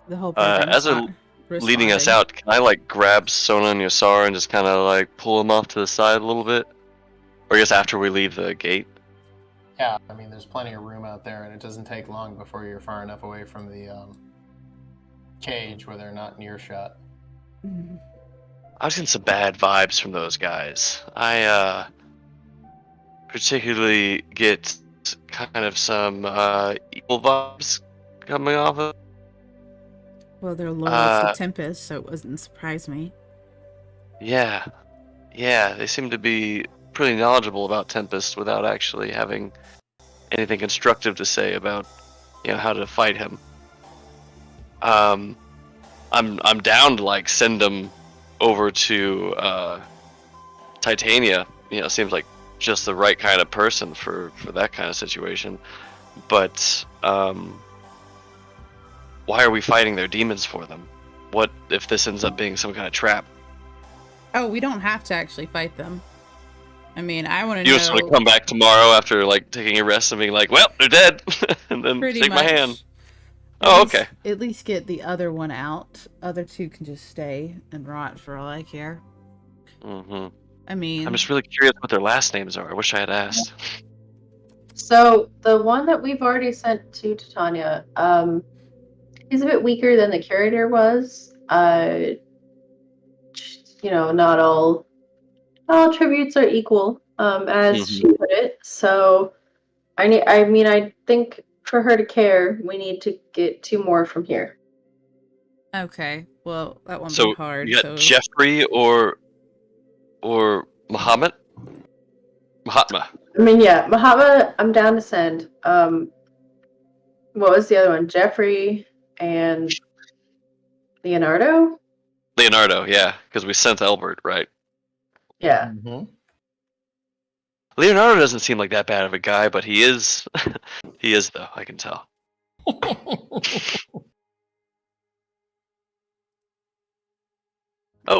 The whole as they're leading us out, can I like grab Sona and Yosara and just kind of like pull them off to the side a little bit? Or I guess after we leave the gate? Yeah, I mean, there's plenty of room out there, and it doesn't take long before you're far enough away from the cage where they're not near shot. I was getting some bad vibes from those guys. I particularly get kind of some evil vibes coming off of. Well, they're loyal to Tempest, so it wouldn't surprise me. Yeah, they seem to be pretty knowledgeable about Tempest without actually having anything constructive to say about, how to fight him. I'm down to like send them over to Titania. Seems like just the right kind of person for that kind of situation. But why are we fighting their demons for them? What if this ends up being some kind of trap? Oh, we don't have to actually fight them. I mean, I want to know... You just want to come back tomorrow after, like, taking a rest and being like, well, they're dead, and then shake my hand. Oh, okay. At least get the other one out. Other two can just stay and rot for all I care. Mm-hmm. I mean... I'm just really curious what their last names are. I wish I had asked. So, the one that we've already sent to Titania, he's a bit weaker than the curator was. Not all tributes are equal, as she put it. So, I think for her to care, we need to get 2 more from here. Okay, well, that won't be hard. You got Jeffrey or Muhammad? Mahatma. I mean, yeah, Mahatma, I'm down to send. What was the other one? Jeffrey and Leonardo? Leonardo, yeah, because we sent Albert, right? Yeah. Mm-hmm. Leonardo doesn't seem like that bad of a guy, but he is. He is, though, I can tell. I'm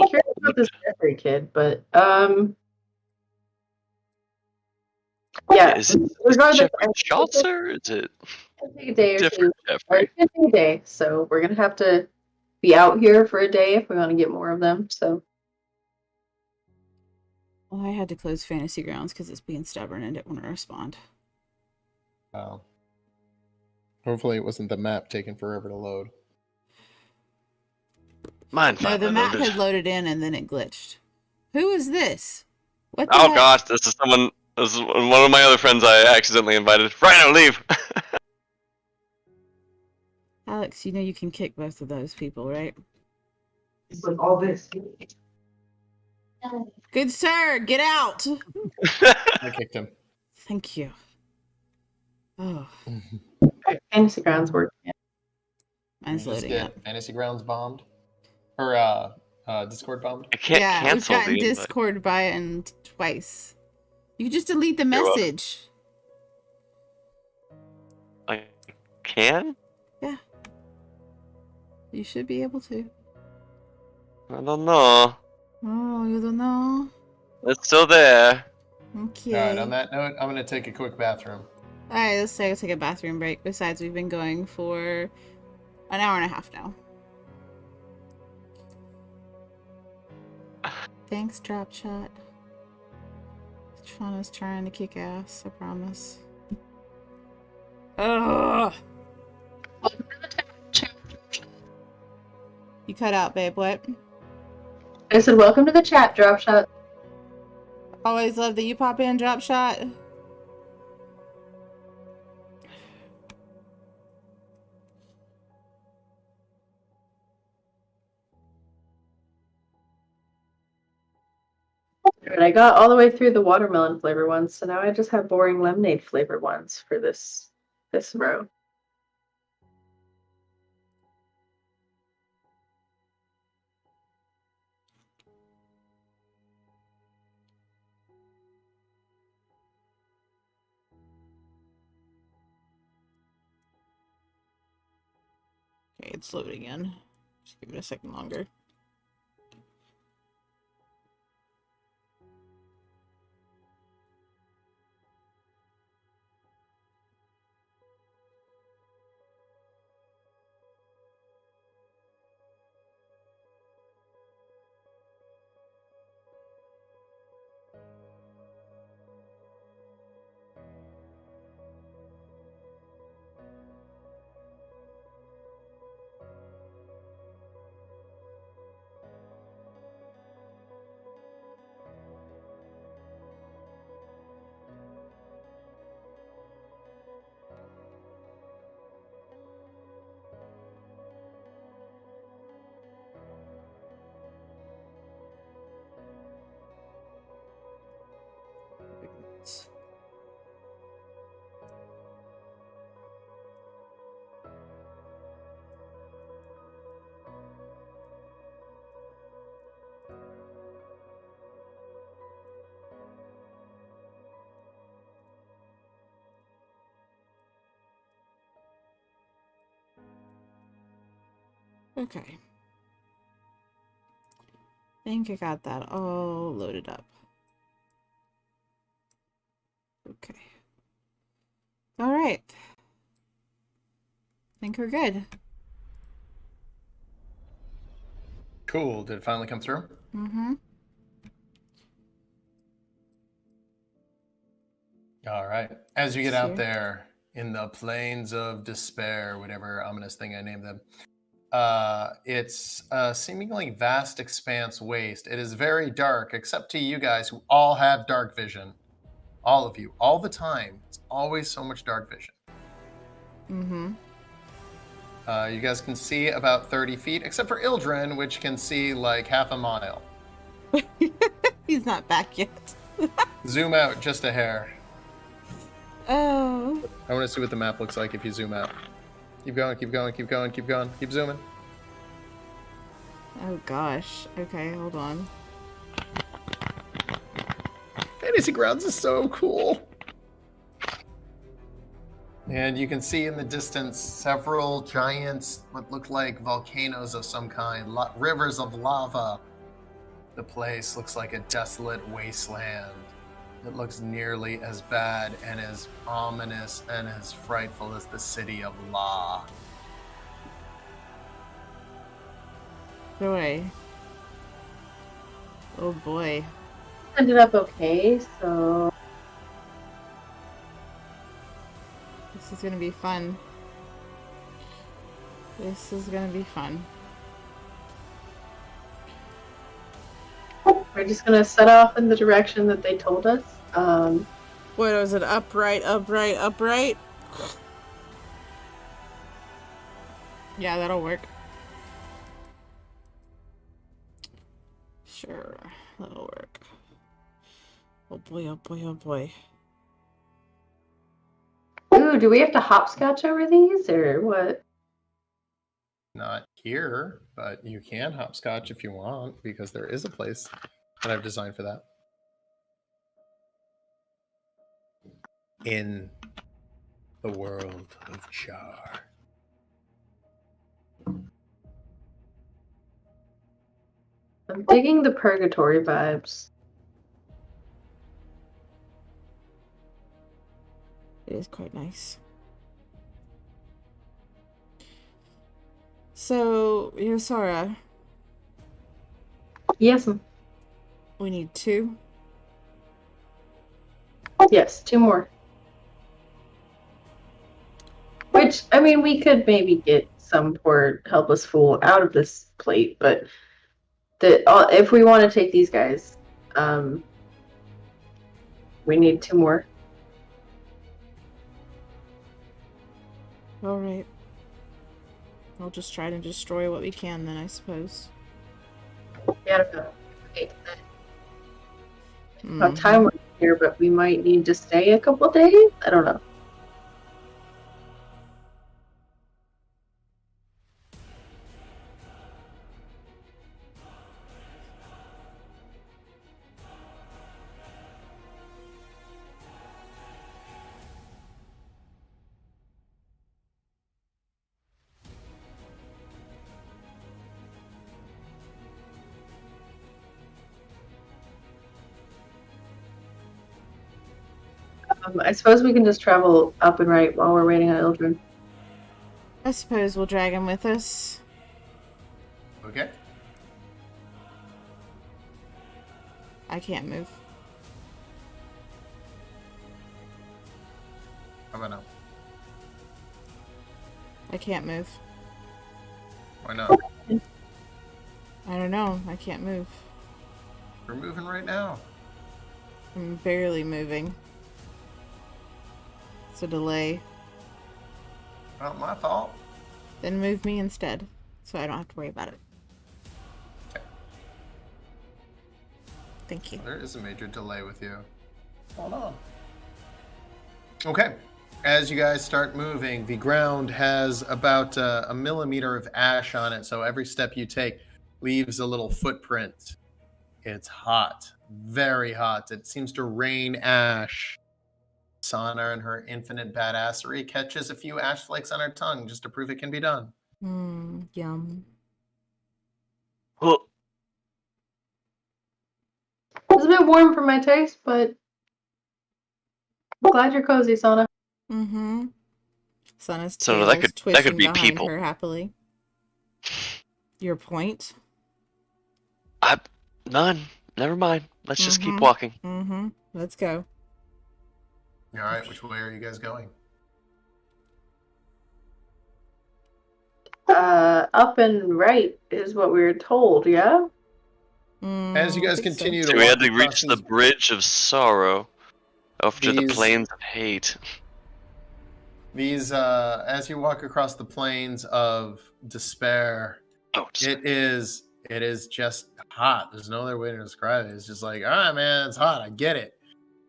curious about this Jeffrey kid, but yeah. Is it Jeffrey Schalzer? Is it take a day or different two? Jeffrey? It's gonna take a day, so we're gonna have to be out here for a day if we want to get more of them. So. Well, I had to close Fantasy Grounds because it's being stubborn and didn't want to respond. Oh. Hopefully it wasn't the map taking forever to load. Mine. No, the map had loaded in and then it glitched. Who is this? What the heck? Gosh, this is someone. This is one of my other friends I accidentally invited. Rhino, leave! Alex, you can kick both of those people, right? With all this. Good sir, get out! I kicked him. Thank you. Oh. Fantasy Grounds working. Mine's loading up. Fantasy Grounds bombed? Or Discord bombed? I can't cancel we've gotten Discord banned twice. You can just delete the message. I can? Yeah. You should be able to. I don't know. Oh, you don't know? It's still there. Okay. Alright, on that note, I'm going to take a quick bathroom. Alright, let's take a bathroom break. Besides, we've been going for an hour and a half now. Thanks, Drop Shot. Trauna's trying to kick ass, I promise. Ugh! You cut out, babe. What? I said, welcome to the chat, Drop Shot. Always love that you pop in, Drop Shot. And I got all the way through the watermelon flavor ones, so now I just have boring lemonade flavor ones for this row. Okay, it's loading in. Just give it a second longer. Okay. I think I got that all loaded up. Okay. All right. I think we're good. Cool. Did it finally come through? Mm-hmm. All right. As you get out there in the plains of despair, whatever ominous thing I named them, it's a seemingly vast expanse waste. It is very dark, except to you guys who all have dark vision. All of you, all the time. It's always so much dark vision. Mm-hmm. You guys can see about 30 feet, except for Ildren, which can see like half a mile. He's not back yet. Zoom out just a hair. Oh. I want to see what the map looks like if you zoom out. Keep going, keep going, keep going, keep going. Keep zooming. Oh gosh. Okay, hold on. Fantasy Grounds is so cool. And you can see in the distance several giant, what look like volcanoes of some kind, rivers of lava. The place looks like a desolate wasteland. It looks nearly as bad and as ominous and as frightful as the city of La. Boy. Oh boy. Ended up okay, so This is gonna be fun. This is gonna be fun. we're just gonna set off in the direction that they told us. What was it? Upright, upright, upright? Yeah, that'll work. Sure, that'll work. Oh boy, oh boy, oh boy. Ooh, do we have to hopscotch over these, or what? Not here, but you can hopscotch if you want, because there is a place that I've designed for that. In the world of Char. I'm digging the purgatory vibes. It is quite nice. So, Yosara. Yes. We need 2. Yes, 2 more. Which, I mean, we could maybe get some poor helpless fool out of this plate, but if we want to take these guys, we need 2 more. All right. We'll just try to destroy what we can then, I suppose. Yeah, I don't know. About time we're here, but we might need to stay a couple days. I don't know. I suppose we can just travel up and right while we're waiting on Ildren. I suppose we'll drag him with us. Okay. I can't move. How about now? I can't move. Why not? I don't know. I can't move. We're moving right now. I'm barely moving. It's a delay. Not my fault. Then move me instead, so I don't have to worry about it. Okay. Thank you. There is a major delay with you. Hold on. Okay. As you guys start moving, the ground has about a millimeter of ash on it, so every step you take leaves a little footprint. It's hot. Very hot. It seems to rain ash. Sana and her infinite badassery catches a few ash flakes on her tongue just to prove it can be done. Yum. Oh, It's a bit warm for my taste, but I'm glad you're cozy, Sana. Mm-hmm. Sana's So tail that is could twitching be behind people. her happily. Your point? None. Never mind. Let's just keep walking. Mm-hmm. Let's go. All right, which way are you guys going? Up and right is what we were told, yeah? As you guys continue So to we walk had to across reach the bridge of sorrow after the These- plains of hate. These, as you walk across the plains of despair, Oh, it is just hot. There's no other way to describe it. It's just like, all right, man, it's hot. I get it.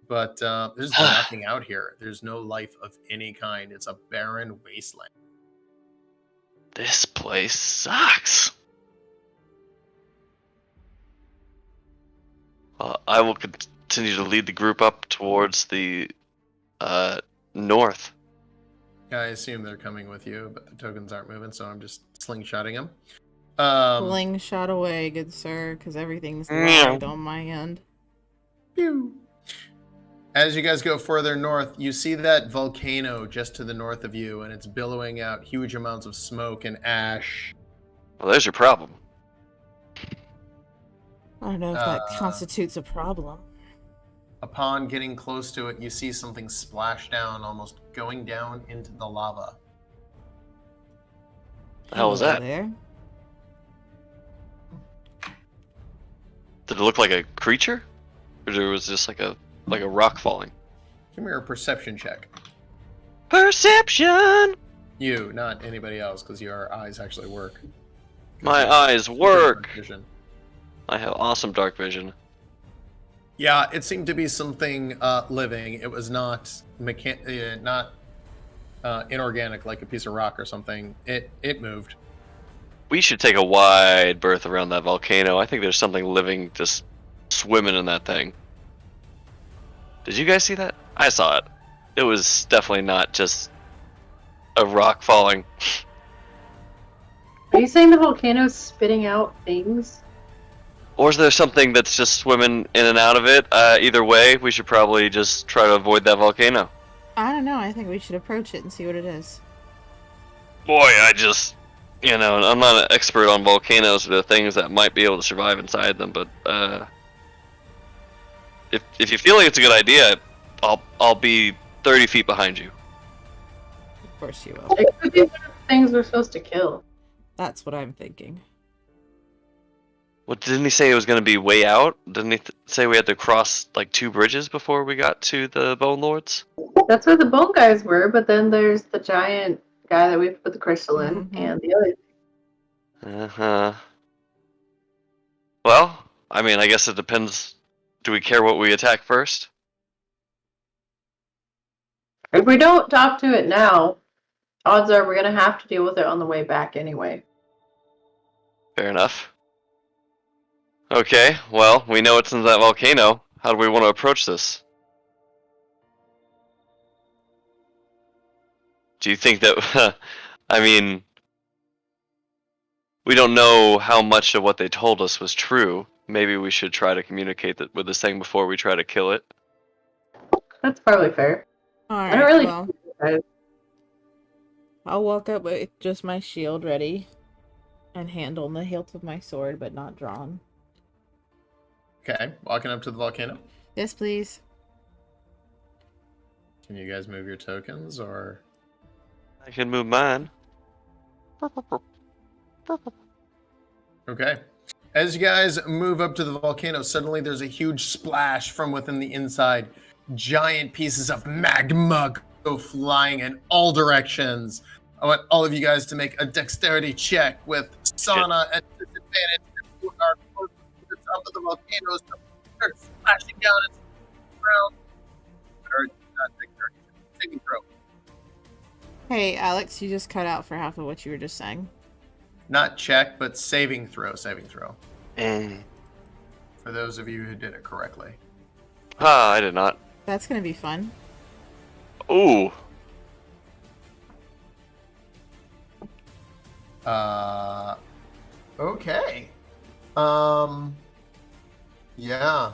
But there's nothing out here. There's no life of any kind. It's a barren wasteland. this place sucks. I will continue to lead the group up towards the north. Yeah, I assume they're coming with you, but the tokens aren't moving, so I'm just slingshotting them. Pulling shot away, good sir, because everything's loud on my end. Pew. As you guys go further north, you see that volcano just to the north of you, and it's billowing out huge amounts of smoke and ash. Well, there's your problem. I don't know if that constitutes a problem. Upon getting close to it, you see something splash down, almost going down into the lava. The hell was that? There. Did it look like a creature, or was this like a rock falling? Give me a perception check. Perception. You, not anybody else, because your eyes actually work. My eyes work. Vision. I have awesome dark vision. Yeah, it seemed to be something living. It was not inorganic, like a piece of rock or something. It moved. We should take a wide berth around that volcano. I think there's something living just swimming in that thing. Did you guys see that? I saw it. It was definitely not just a rock falling. Are you saying the volcano's spitting out things? Or is there something that's just swimming in and out of it? Either way, we should probably just try to avoid that volcano. I don't know. I think we should approach it and see what it is. Boy, I just... I'm not an expert on volcanoes or the things that might be able to survive inside them, but if you feel like it's a good idea, I'll be 30 feet behind you. Of course you will. It could be one of the things we're supposed to kill. That's what I'm thinking. Well, didn't he say it was going to be way out? Didn't he say we had to cross like 2 bridges before we got to the Bone Lords? That's where the bone guys were, but then there's the giant guy that we put the crystal in, and the other. Uh-huh. Well, I mean, I guess it depends. Do we care what we attack first? If we don't talk to it now, odds are we're gonna have to deal with it on the way back anyway. Fair enough. Okay, well, we know it's in that volcano. How do we want to approach this? Do you think that... I mean... We don't know how much of what they told us was true. Maybe we should try to communicate that with this thing before we try to kill it. That's probably fair. Alright, I don't really well, I'll walk up with just my shield ready. And handle the hilt of my sword, but not drawn. Okay, walking up to the volcano. Yes, please. Can you guys move your tokens, or? I can move mine. Okay. As you guys move up to the volcano, suddenly there's a huge splash from within the inside. Giant pieces of magma go flying in all directions. I want all of you guys to make a dexterity check with Sana at disadvantage. You are close to the top of the volcano, so start splashing down into the ground. Or not dexterity, saving throw. Hey, Alex, you just cut out for half of what you were just saying. Not check, but saving throw. Saving throw. Mm. For those of you who did it correctly. Ah, I did not. That's gonna be fun. Ooh. Okay. Yeah.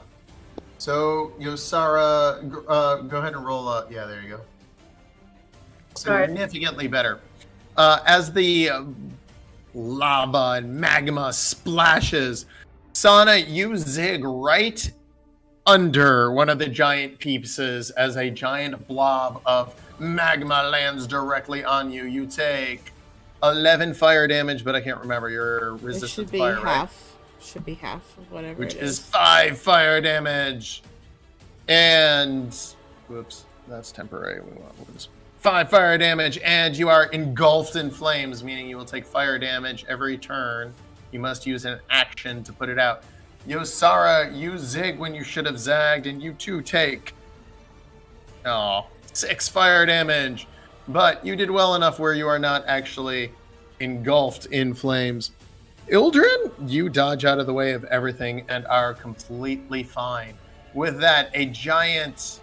So, Yosara, go ahead and roll up. Yeah, there you go. Significantly better. As the lava and magma splashes, Sana, you zig right under one of the giant pieces as a giant blob of magma lands directly on you. You take 11 fire damage, but I can't remember your resistance to fire, half. right? Should be half of whatever Which it is 5 fire damage. And, whoops, that's temporary. We want this. 5 fire damage, and you are engulfed in flames, meaning you will take fire damage every turn. You must use an action to put it out. Yosara, you zig when you should have zagged, and you too take 6 fire damage. But you did well enough where you are not actually engulfed in flames. Ildren, you dodge out of the way of everything and are completely fine. With that, a giant,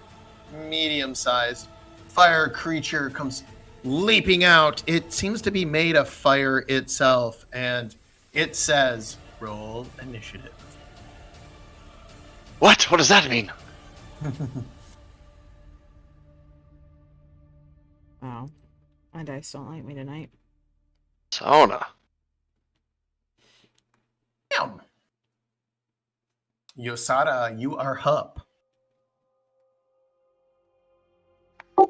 medium-sized fire creature comes leaping out. It seems to be made of fire itself, and it says, roll initiative. What? What does that mean? Wow. My dice don't like me tonight. Sona. Damn. Yosara, you are up.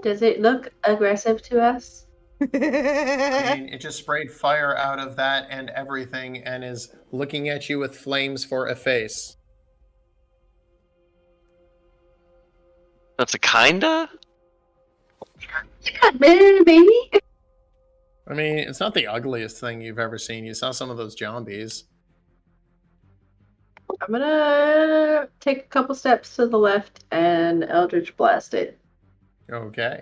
Does it look aggressive to us? I mean, it just sprayed fire out of that and everything and is looking at you with flames for a face. That's a kinda? Yeah, maybe. I mean, it's not the ugliest thing you've ever seen. You saw some of those zombies. I'm gonna take a couple steps to the left and Eldritch Blast it. Okay.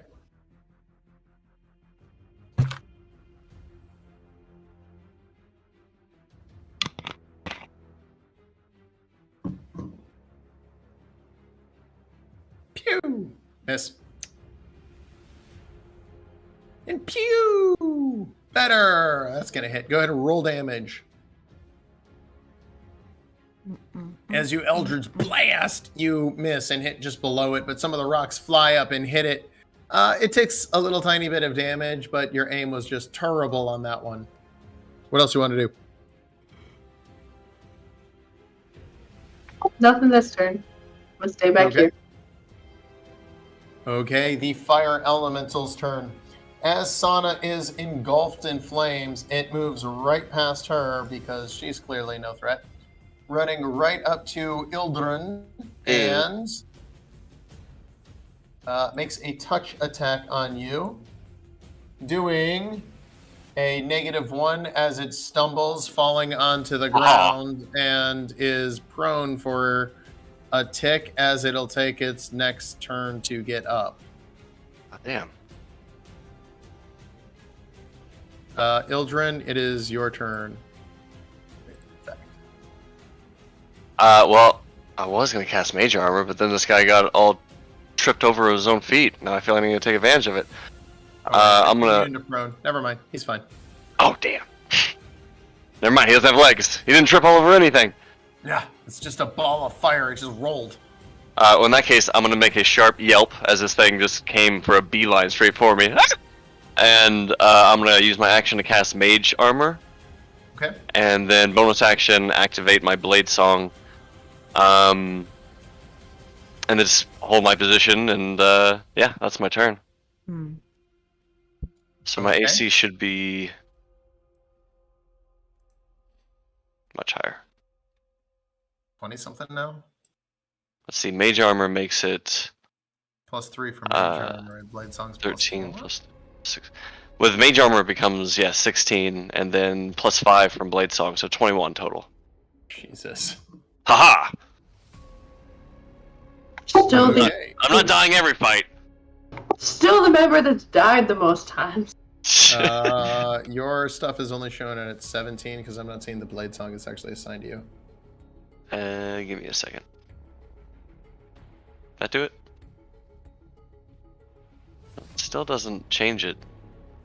Pew! Miss. And pew! Better! That's gonna hit. Go ahead and roll damage. As you Eldritch Blast, you miss and hit just below it, but some of the rocks fly up and hit it. It takes a little tiny bit of damage, but your aim was just terrible on that one. What else do you want to do? Nothing this turn. Let's stay back here. Okay, the fire elemental's turn. As Sana is engulfed in flames, it moves right past her because she's clearly no threat. running right up to Ildren and makes a touch attack on you, doing a -1 as it stumbles, falling onto the ground, and is prone for a tick as it'll take its next turn to get up. Oh, damn. Ildren, it is your turn. Well, I was going to cast Mage Armor, but then this guy got all tripped over his own feet. Now I feel like I need to take advantage of it. I'm going into prone. Never mind. He's fine. Oh, damn. Never mind. He doesn't have legs. He didn't trip all over anything. Yeah, it's just a ball of fire. It just rolled. Well, in that case, I'm going to make a sharp yelp as this thing just came for a beeline straight for me. And I'm going to use my action to cast Mage Armor. Okay. And then bonus action, activate my Blade Song. And then just hold my position, and yeah, that's my turn. So my AC should be much higher. 20-something now? Let's see, Mage Armor makes it... +3 from Mage Armor, and Blade Song's 13 plus 6. With Mage Armor it becomes, 16, and then +5 from Blade Song, so 21 total. Jesus. Haha! Still I'm not dying every fight. Still the member that's died the most times. Your stuff is only showing at 17 because I'm not seeing the Blade Song it's actually assigned to you. Give me a second. That do it? Still doesn't change it.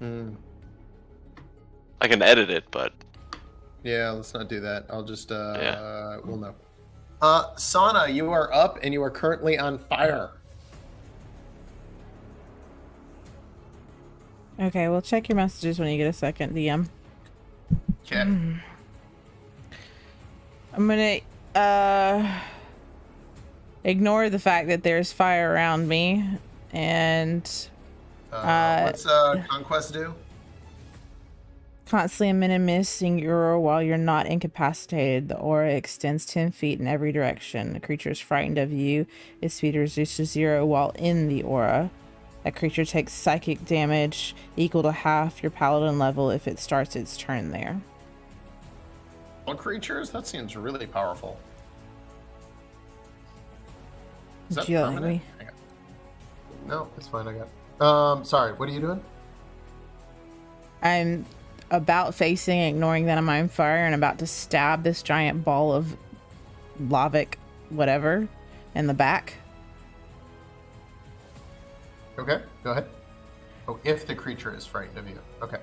I can edit it, but... Yeah, let's not do that. I'll just, we'll know. Sana, you are up and you are currently on fire. Okay, well, check your messages when you get a second, DM. Okay. I'm gonna ignore the fact that there's fire around me, and what's Conquest do? Constantly missing your aura while you're not incapacitated. The aura extends 10 feet in every direction. The creature is frightened of you. Its speed is reduced to 0 while in the aura. That creature takes psychic damage equal to half your paladin level if it starts its turn there. All creatures? That seems really powerful. Is that permanent? No, it's fine. I got. Sorry. What are you doing? I'm about facing, ignoring that I'm on fire, and about to stab this giant ball of lavic whatever in the back. Okay, go ahead. Oh, if the creature is frightened of you. Okay.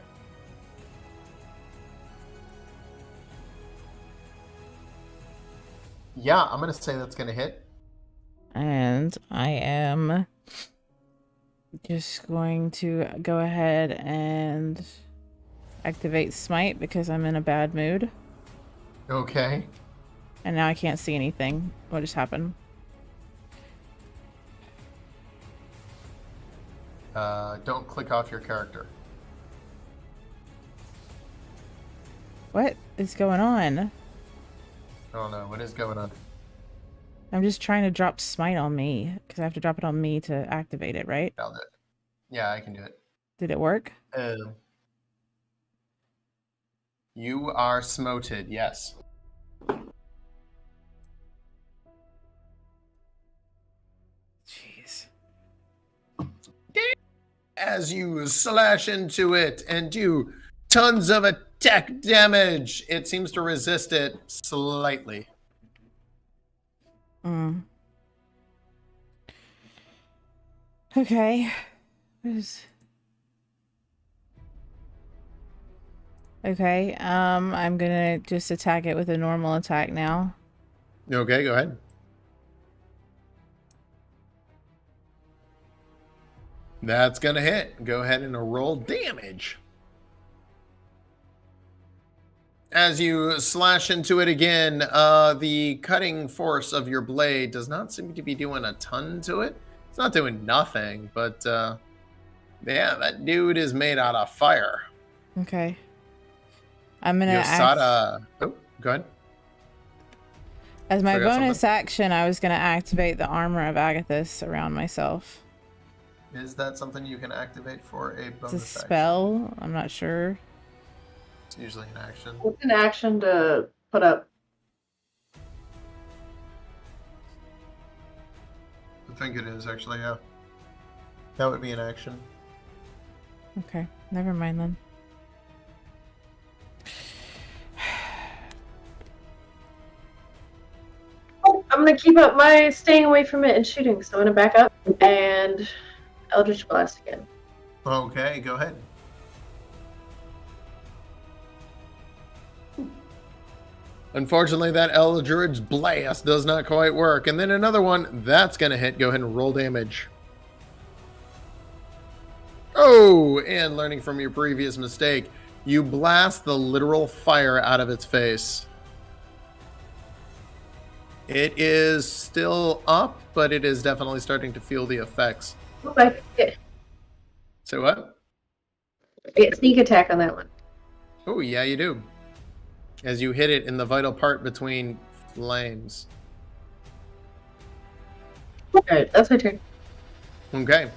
Yeah, I'm going to say that's going to hit. And I am just going to go ahead and activate Smite because I'm in a bad mood. Okay. And now I can't see anything. What just happened? Don't click off your character. What is going on? I don't know. What is going on? I'm just trying to drop Smite on me because I have to drop it on me to activate it, right? I'll do it. Yeah, I can do it. Did it work? You are smoted, yes. Jeez. As you slash into it and do tons of attack damage, it seems to resist it slightly. Okay. Okay, I'm gonna just attack it with a normal attack now. Okay, go ahead. That's gonna hit. Go ahead and roll damage. As you slash into it again, the cutting force of your blade does not seem to be doing a ton to it. It's not doing nothing, but yeah, that dude is made out of fire. Okay. I'm gonna Yosada. Oh, go ahead. As my bonus action, I was going to activate the armor of Agathis around myself. Is that something you can activate for a bonus action? It's a spell. I'm not sure. It's usually an action. What's an action to put up? I think it is, actually, yeah. That would be an action. Okay, never mind then. I'm gonna keep up my staying away from it and shooting, so I'm gonna back up and Eldritch Blast again. Okay, go ahead. Unfortunately, that Eldritch Blast does not quite work. And then another one, that's going to hit. Go ahead and roll damage. Oh, and learning from your previous mistake, you blast the literal fire out of its face. It is still up, but it is definitely starting to feel the effects. Okay. So what? I get sneak attack on that one. Oh, yeah, you do. As you hit it in the vital part between flames. Alright, that's my turn. Okay.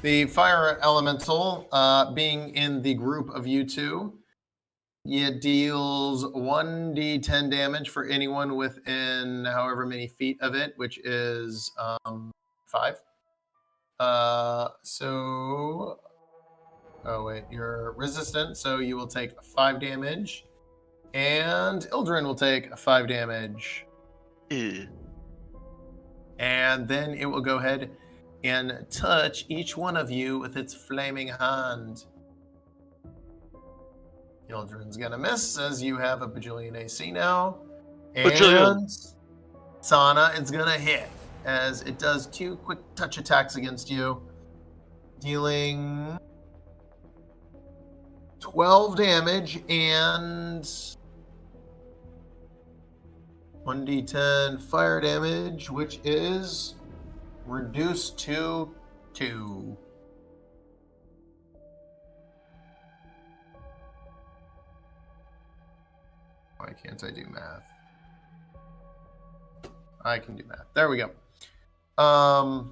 The fire elemental, being in the group of you two, it deals 1d10 damage for anyone within however many feet of it, which is 5. So, oh wait, you're resistant, so you will take 5 damage. And Ildren will take 5 damage. Ew. And then it will go ahead and touch each one of you with its flaming hand. Ildren's gonna miss, as you have a bajillion AC now. And Sana is gonna hit, as it does 2 quick touch attacks against you, dealing 12 damage and 1d10 fire damage, which is reduced to 2. Why can't I do math? I can do math. There we go. All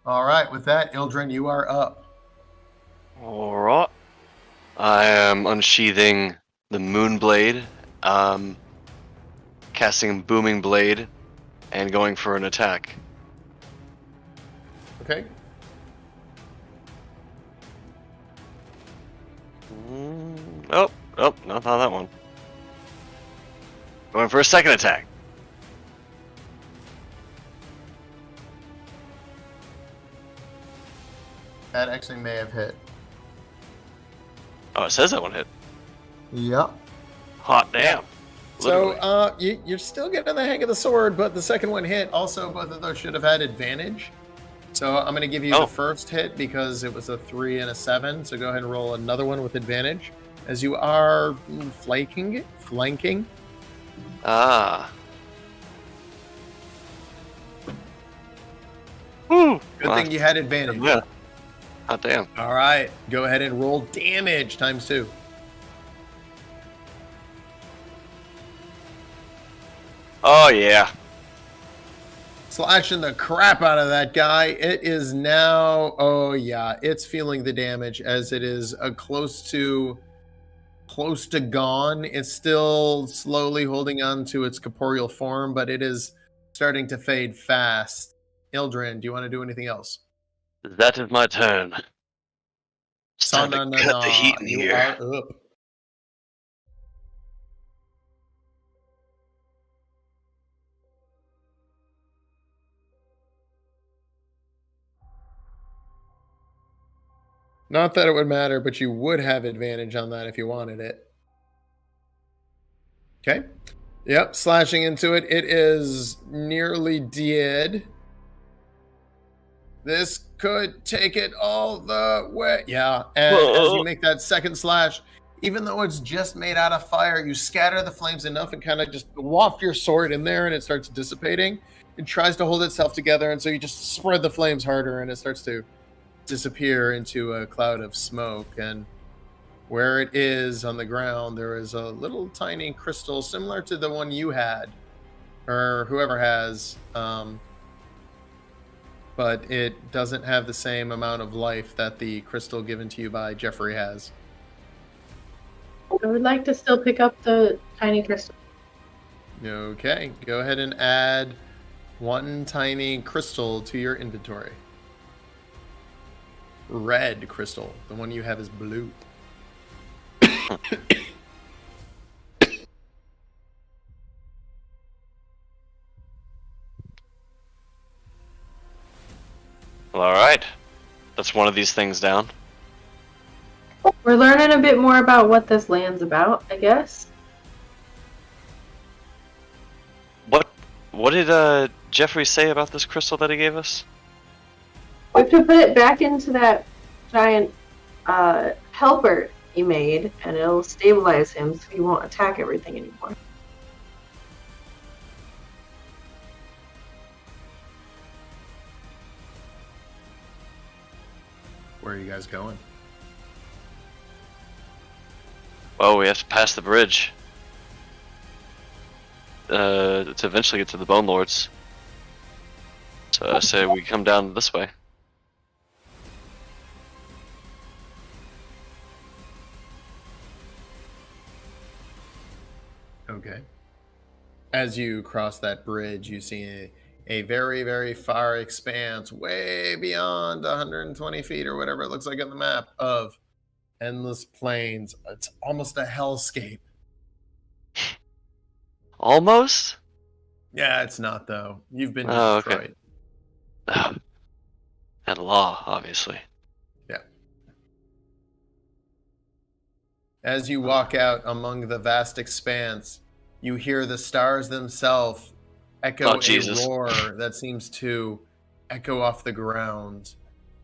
right, with that, Ildren, you are up. All right. I am unsheathing the Moonblade, casting Booming Blade, and going for an attack. Okay. Oh, not that one. Going for a second attack. That actually may have hit. Oh, it says that one hit. Yep. Hot damn. So, you're still getting the hang of the sword, but the second one hit. Also, both of those should have had advantage. So I'm going to give you the first hit because it was a 3 and a 7. So go ahead and roll another one with advantage, as you are flanking. Ah. Woo. Good thing you had advantage. Yeah. Hot damn. All right. Go ahead and roll damage times 2. Oh, yeah. Slashing the crap out of that guy. It is now, oh yeah, it's feeling the damage as it is close to gone. It's still slowly holding on to its corporeal form, but it is starting to fade fast. Ildren, do you want to do anything else? That is my turn. It's time to cut the heat in you here. are up. Not that it would matter, but you would have advantage on that if you wanted it. Okay. Yep, slashing into it. It is nearly dead. This could take it all the way. Yeah, and as you make that second slash, even though it's just made out of fire, you scatter the flames enough and kind of just waft your sword in there, and it starts dissipating. It tries to hold itself together, and so you just spread the flames harder, and it starts to disappear into a cloud of smoke. And Where it is on the ground, there is a little tiny crystal similar to the one you had, or whoever has, but it doesn't have the same amount of life that the crystal given to you by Jeffrey has. I would like to still pick up the tiny crystal. Okay, go ahead and add one tiny crystal to your inventory. Red crystal. The one you have is blue. Well, all right. That's one of these things down. We're learning a bit more about what this land's about, I guess. What did Jeffrey say about this crystal that he gave us? We have to put it back into that giant helper he made, and it'll stabilize him so he won't attack everything anymore. Where are you guys going? Well, we have to pass the bridge to eventually get to the Bone Lords. So I say we come down this way. Okay. As you cross that bridge, you see a very, very far expanse, way beyond 120 feet or whatever it looks like on the map, of endless plains. It's almost a hellscape. Almost? Yeah, it's not, though. You've been to Detroit. Okay. And law, obviously. Yeah. As you walk out among the vast expanse, you hear the stars themselves echo a roar that seems to echo off the ground.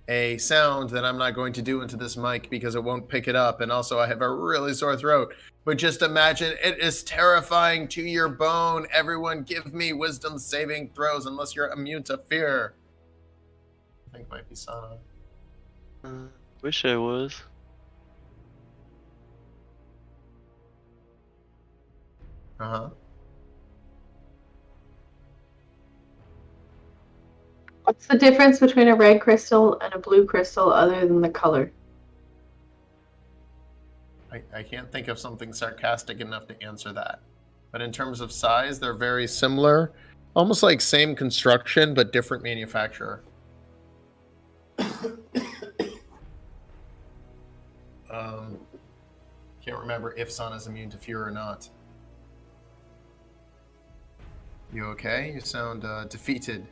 A sound that I'm not going to do into this mic because it won't pick it up, and also I have a really sore throat. But just imagine, it is terrifying to your bone. Everyone give me wisdom saving throws unless you're immune to fear. I think it might be Sana. Wish I was. Uh-huh. What's the difference between a red crystal and a blue crystal other than the color? I can't think of something sarcastic enough to answer that. But in terms of size, they're very similar. Almost like same construction, but different manufacturer. Can't remember if Sana's immune to fear or not. You okay? You sound defeated.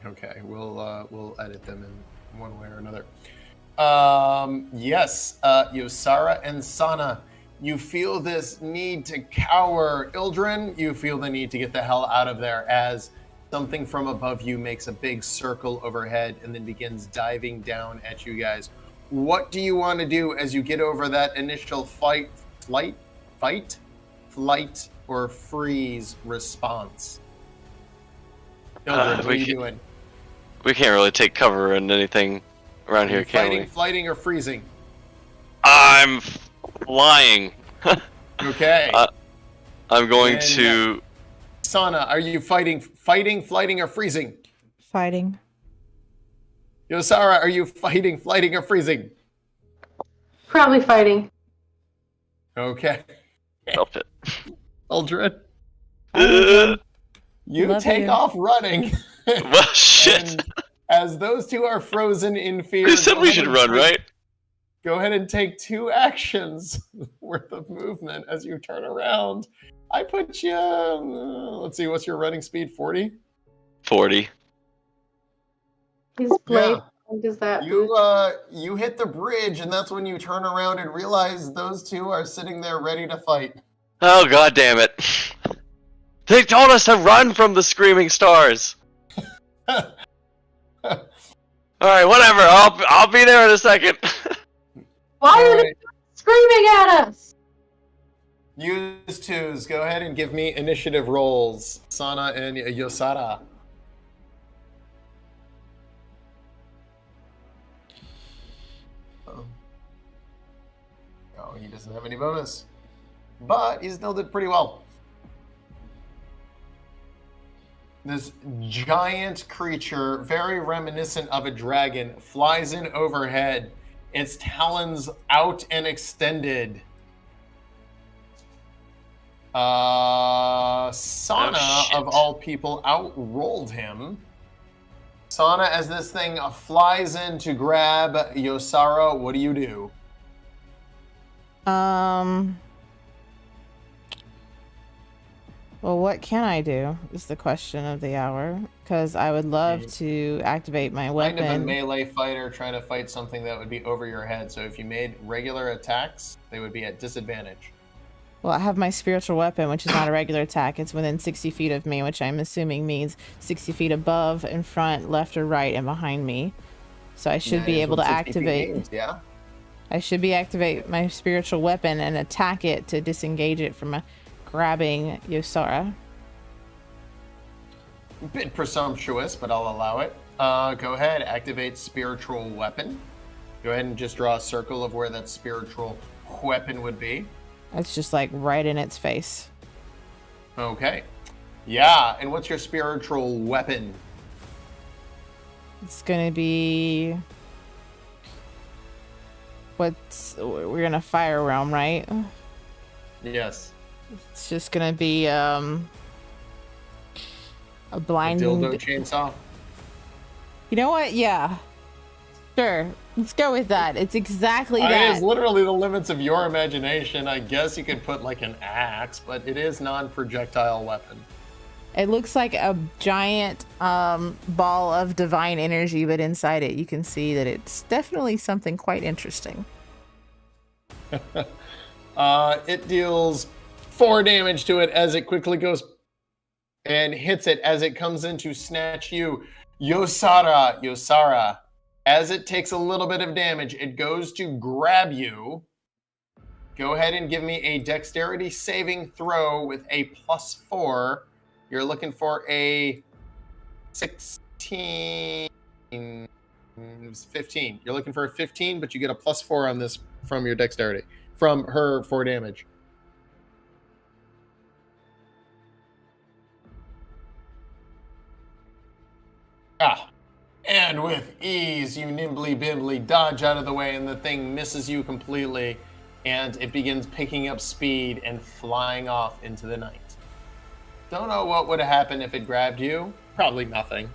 Okay, we'll edit them in one way or another. Yes, Yosara and Sana, you feel this need to cower. Ildren, you feel the need to get the hell out of there as something from above you makes a big circle overhead and then begins diving down at you guys. What do you want to do as you get over that initial flight, or freeze response? Ildren, what are you doing? We can't really take cover in anything around here, can we? Flighting, or freezing? I'm flying. Okay. I'm going to... Sana, are you fighting, flighting, or freezing? Fighting. Yosara, are you fighting, flighting, or freezing? Probably fighting. Okay. Help it. Aldred. You Love take you. off running. Well, shit. And as those two are frozen in fear... You said we should run, right? Go ahead and take 2 actions worth of movement as you turn around. I put you... let's see, what's your running speed? 40? 40. His blade, does that You hit the bridge, and that's when you turn around and realize those two are sitting there ready to fight. Oh, god damn it. They told us to run from the screaming stars. All right, whatever. I'll be there in a second. Why are they screaming at us? Use twos. Go ahead and give me initiative rolls, Sana and Yosara. Oh, he doesn't have any bonus, but he still did pretty well. This giant creature, very reminiscent of a dragon, flies in overhead, its talons out and extended. Sana, of all people, outrolled him. Sana, as this thing flies in to grab Yosara, what do you do? Well, what can I do is the question of the hour, because I would love to activate my weapon. Kind of a melee fighter trying to fight something that would be over your head. So if you made regular attacks, they would be at disadvantage. Well, I have my spiritual weapon, which is not a regular attack. It's within 60 feet of me, which I'm assuming means 60 feet above, in front, left, or right, and behind me. So I should be able to activate. Means, yeah. I should be activate my spiritual weapon and attack it to disengage it from grabbing Yosara. A bit presumptuous, but I'll allow it. Go ahead, activate spiritual weapon. Go ahead and just draw a circle of where that spiritual weapon would be. It's just like right in its face. Okay. Yeah, and what's your spiritual weapon? It's gonna be... We're gonna fire realm, right? Yes. It's just gonna be a blind dildo chainsaw. You know what? Yeah. Sure. Let's go with that. It's exactly that. It is literally the limits of your imagination. I guess you could put like an axe, but it is non-projectile weapon. It looks like a giant ball of divine energy, but inside it you can see that it's definitely something quite interesting. It deals 4 damage to it as it quickly goes and hits it as it comes in to snatch you. Yosara, as it takes a little bit of damage, it goes to grab you. Go ahead and give me a dexterity saving throw with a +4. You're looking for a 16. It was 15. You're looking for a 15, but you get a +4 on this from your dexterity. From her 4 damage. And with ease, you nimbly-bimbly dodge out of the way, and the thing misses you completely, and it begins picking up speed and flying off into the night. Don't know what would have happened if it grabbed you. Probably nothing.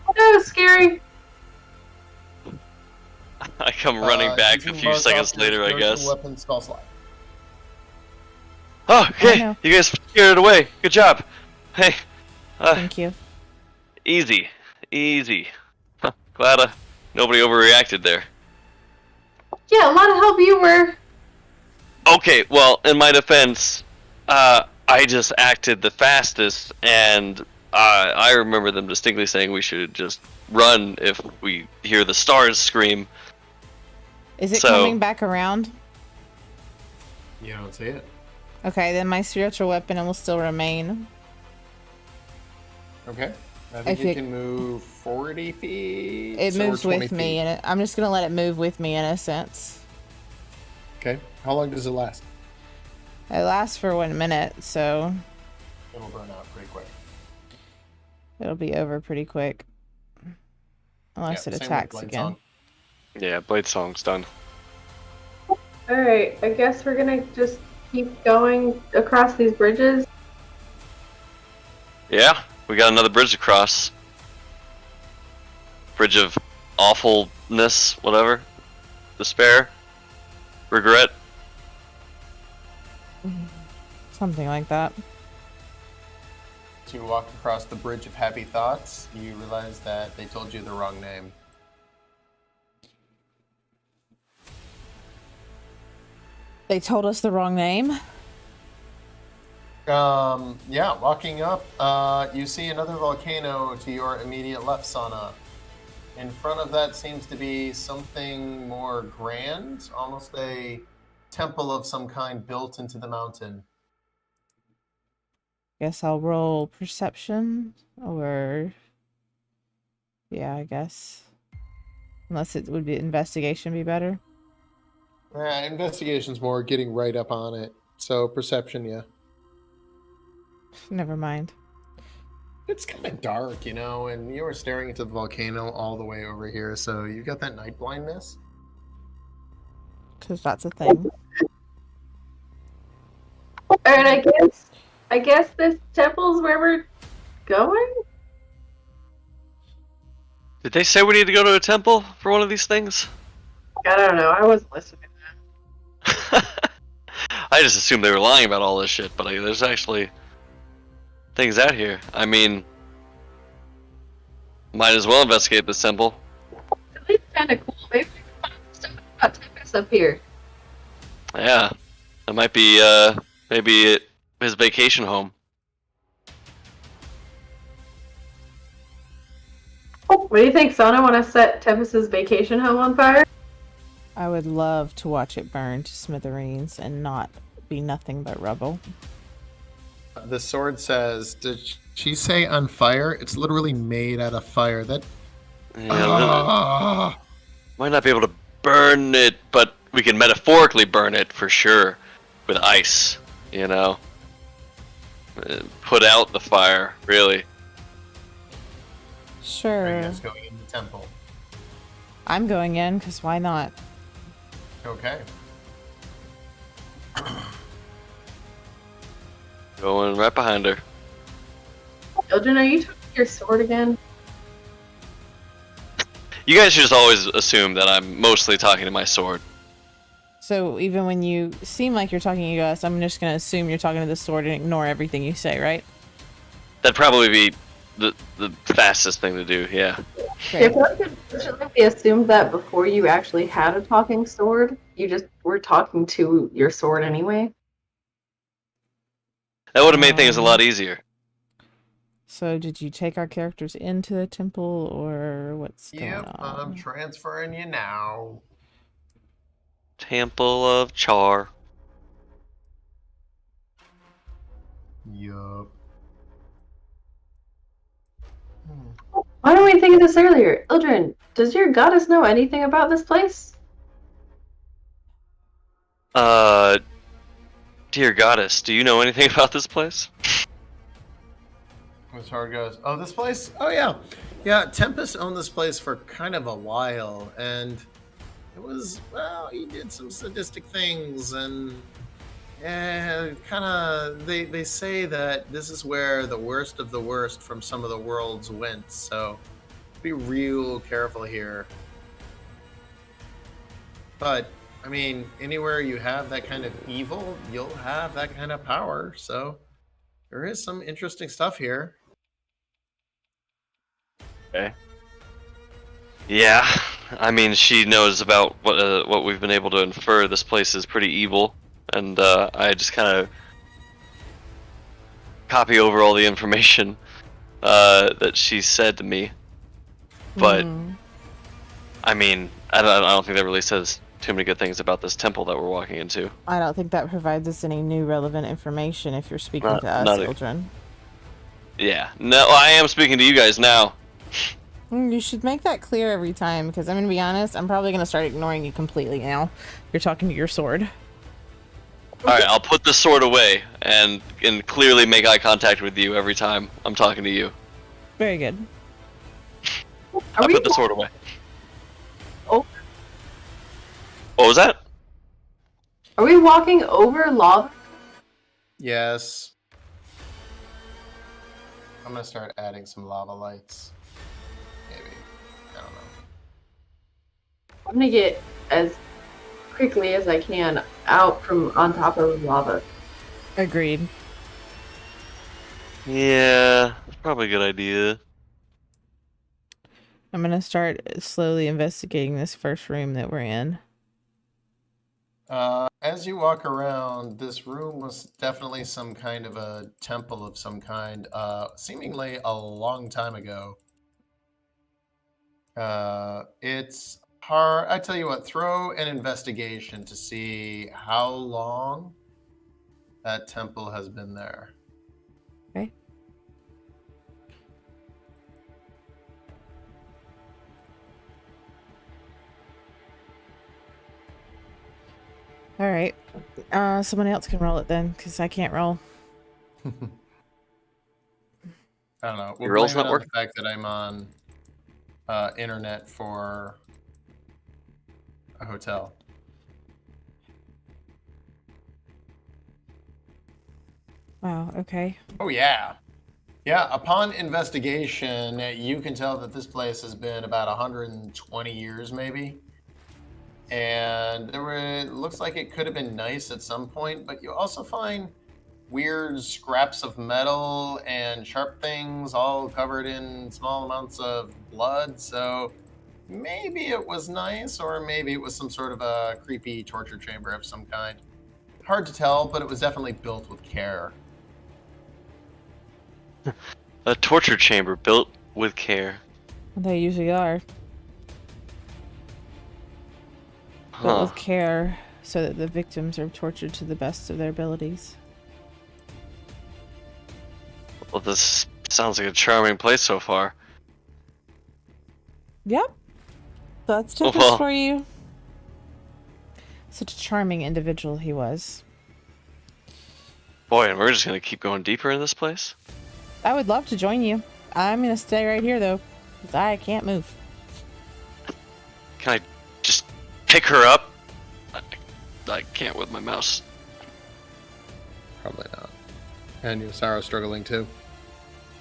Oh, that was scary. I come running back a few seconds later, I guess. Weapon spell slide. Oh, okay. You guys scared it away. Good job. Hey. Thank you. Easy. Glad nobody overreacted there. Yeah, a lot of help you were. Okay, well, in my defense, I just acted the fastest, and I remember them distinctly saying we should just run if we hear the stars scream. Is it coming back around? You don't see it. Okay, then my spiritual weapon will still remain. Okay. I think it can move 40 feet. It moves with me, and I'm just going to let it move with me in a sense. Okay. How long does it last? It lasts for 1 minute, so... It'll burn out pretty quick. It'll be over pretty quick. Unless it attacks again. Song. Yeah, Blade Song's done. Alright, I guess we're gonna just keep going across these bridges. Yeah, we got another bridge to cross. Bridge of awfulness, whatever. Despair. Regret. Something like that. As you walk across the bridge of happy thoughts, you realize that they told you the wrong name. They told us the wrong name? Yeah, walking up, you see another volcano to your immediate left, Sana. In front of that seems to be something more grand, almost a temple of some kind built into the mountain. Guess I'll roll perception, or yeah, I guess. Unless it would be investigation be better. Investigation's more getting right up on it. So perception, yeah. Never mind. It's kind of dark, and you were staring into the volcano all the way over here, so you got that night blindness. Because that's a thing. Alright, I guess this temple's where we're going? Did they say we need to go to a temple for one of these things? I don't know. I wasn't listening. I just assumed they were lying about all this shit, but there's actually things out here. I mean, might as well investigate this temple. At least kind of cool. Maybe we can find stuff about Tempest up here. Yeah, that might be maybe his vacation home. What do you think, Sana? Want to set Tempest's vacation home on fire? I would love to watch it burn to smithereens and not be nothing but rubble. The sword says, did she say on fire? It's literally made out of fire. That might not be able to burn it, but we can metaphorically burn it for sure with ice, Put out the fire, really. Sure. Are you guys going in the temple? I'm going in, because why not? Okay. Going right behind her. Children, are you talking your sword again? You guys should just always assume that I'm mostly talking to my sword. So even when you seem like you're talking to us, I'm just going to assume you're talking to the sword and ignore everything you say, right? That'd probably be the fastest thing to do, yeah. If we assumed that before you actually had a talking sword, you just were talking to your sword anyway. That would have made things a lot easier. So did you take our characters into the temple, or what's going on? Yep, I'm transferring you now. Temple of Char. Yup. Why don't we think of this earlier? Ildren, does your goddess know anything about this place? Dear goddess, do you know anything about this place? As hard goes, oh, this place? Oh, yeah. Yeah, Tempest owned this place for kind of a while, and it was, well, he did some sadistic things, and they say that this is where the worst of the worst from some of the worlds went, so be real careful here. But, I mean, anywhere you have that kind of evil, you'll have that kind of power, so there is some interesting stuff here. Okay. Yeah, I mean, she knows about what we've been able to infer. This place is pretty evil, and I just kind of copy over all the information that she said to me. But I mean, I don't think that really says too many good things about this temple that we're walking into. I don't think that provides us any new relevant information if you're speaking to us, children. Yeah, no, I am speaking to you guys now. You should make that clear every time, because I'm going to be honest, I'm probably going to start ignoring you completely now. You're talking to your sword. Alright, I'll put the sword away and clearly make eye contact with you every time I'm talking to you. Very good. I put the sword away. Oh. What was that? Are we walking over lava? Yes. I'm gonna start adding some lava lights. Maybe. I don't know. I'm gonna get as quickly as I can out from on top of the lava. Agreed. Yeah, probably a good idea. I'm going to start slowly investigating this first room that we're in. As you walk around, this room was definitely some kind of a temple of some kind, seemingly a long time ago. It's hard. I tell you what, throw an investigation to see how long that temple has been there. Okay. All right. Someone else can roll it then, because I can't roll. I don't know. We'll Your roll's blame it not on working? the fact that I'm on internet for a hotel. Wow, okay. Oh, yeah. Yeah, upon investigation, you can tell that this place has been about 120 years, maybe. And it looks like it could have been nice at some point, but you also find weird scraps of metal and sharp things all covered in small amounts of blood. So maybe it was nice, or maybe it was some sort of a creepy torture chamber of some kind. Hard to tell, but it was definitely built with care. A torture chamber built with care. They usually are. But with care, so that the victims are tortured to the best of their abilities. Well, this sounds like a charming place so far. Yep. That's tickets for you. Such a charming individual he was. Boy, and we're just gonna keep going deeper in this place? I would love to join you. I'm gonna stay right here though, because I can't move. Can I just pick her up? I can't with my mouse. Probably not. And Yosara struggling too.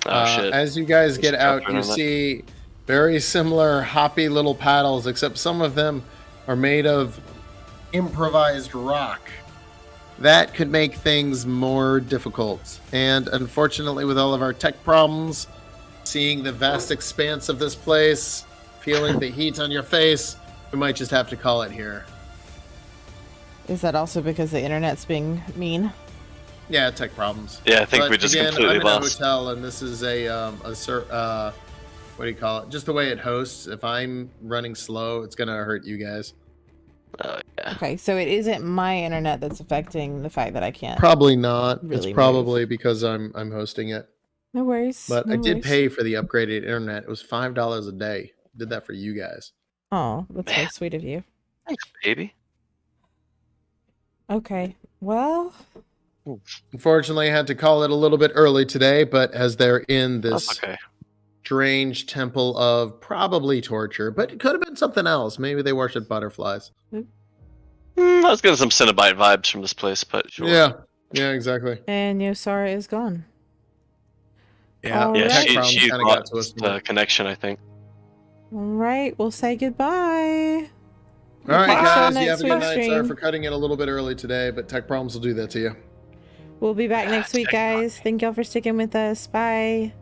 Oh shit. As you guys get out, jumping you on that. see very similar hoppy little paddles, except some of them are made of improvised rock. That could make things more difficult. And unfortunately, with all of our tech problems, seeing the vast expanse of this place, feeling the heat on your face, we might just have to call it here. Is that also because the internet's being mean? Yeah, tech problems. Yeah, I think But we just again, completely I'm in lost. a hotel, and this is what do you call it? Just the way it hosts. If I'm running slow, it's gonna hurt you guys. Oh yeah. Okay, so it isn't my internet that's affecting the fact that I can't. Probably not. Really It's probably because I'm hosting it. No worries. But no I did worries. pay for the upgraded internet. It was $5 a day. Did that for you guys. Oh, that's very Man. sweet of you. Thanks, baby. Okay, well, Unfortunately, I had to call it a little bit early today, but as they're in That's this okay. strange temple of probably torture, but it could have been something else. Maybe they worship butterflies. I was getting some Cenobite vibes from this place, but sure. Yeah, exactly. and Yosara is gone. Yeah, All Yeah, right. tech problems she kind of got lost to us. connection, I think. All right, we'll say goodbye. All right, Catch y'all guys, you have a next good night. week's Sorry stream. for cutting it a little bit early today, but tech problems will do that to you. We'll be back next week, guys. Thank y'all for sticking with us. Bye.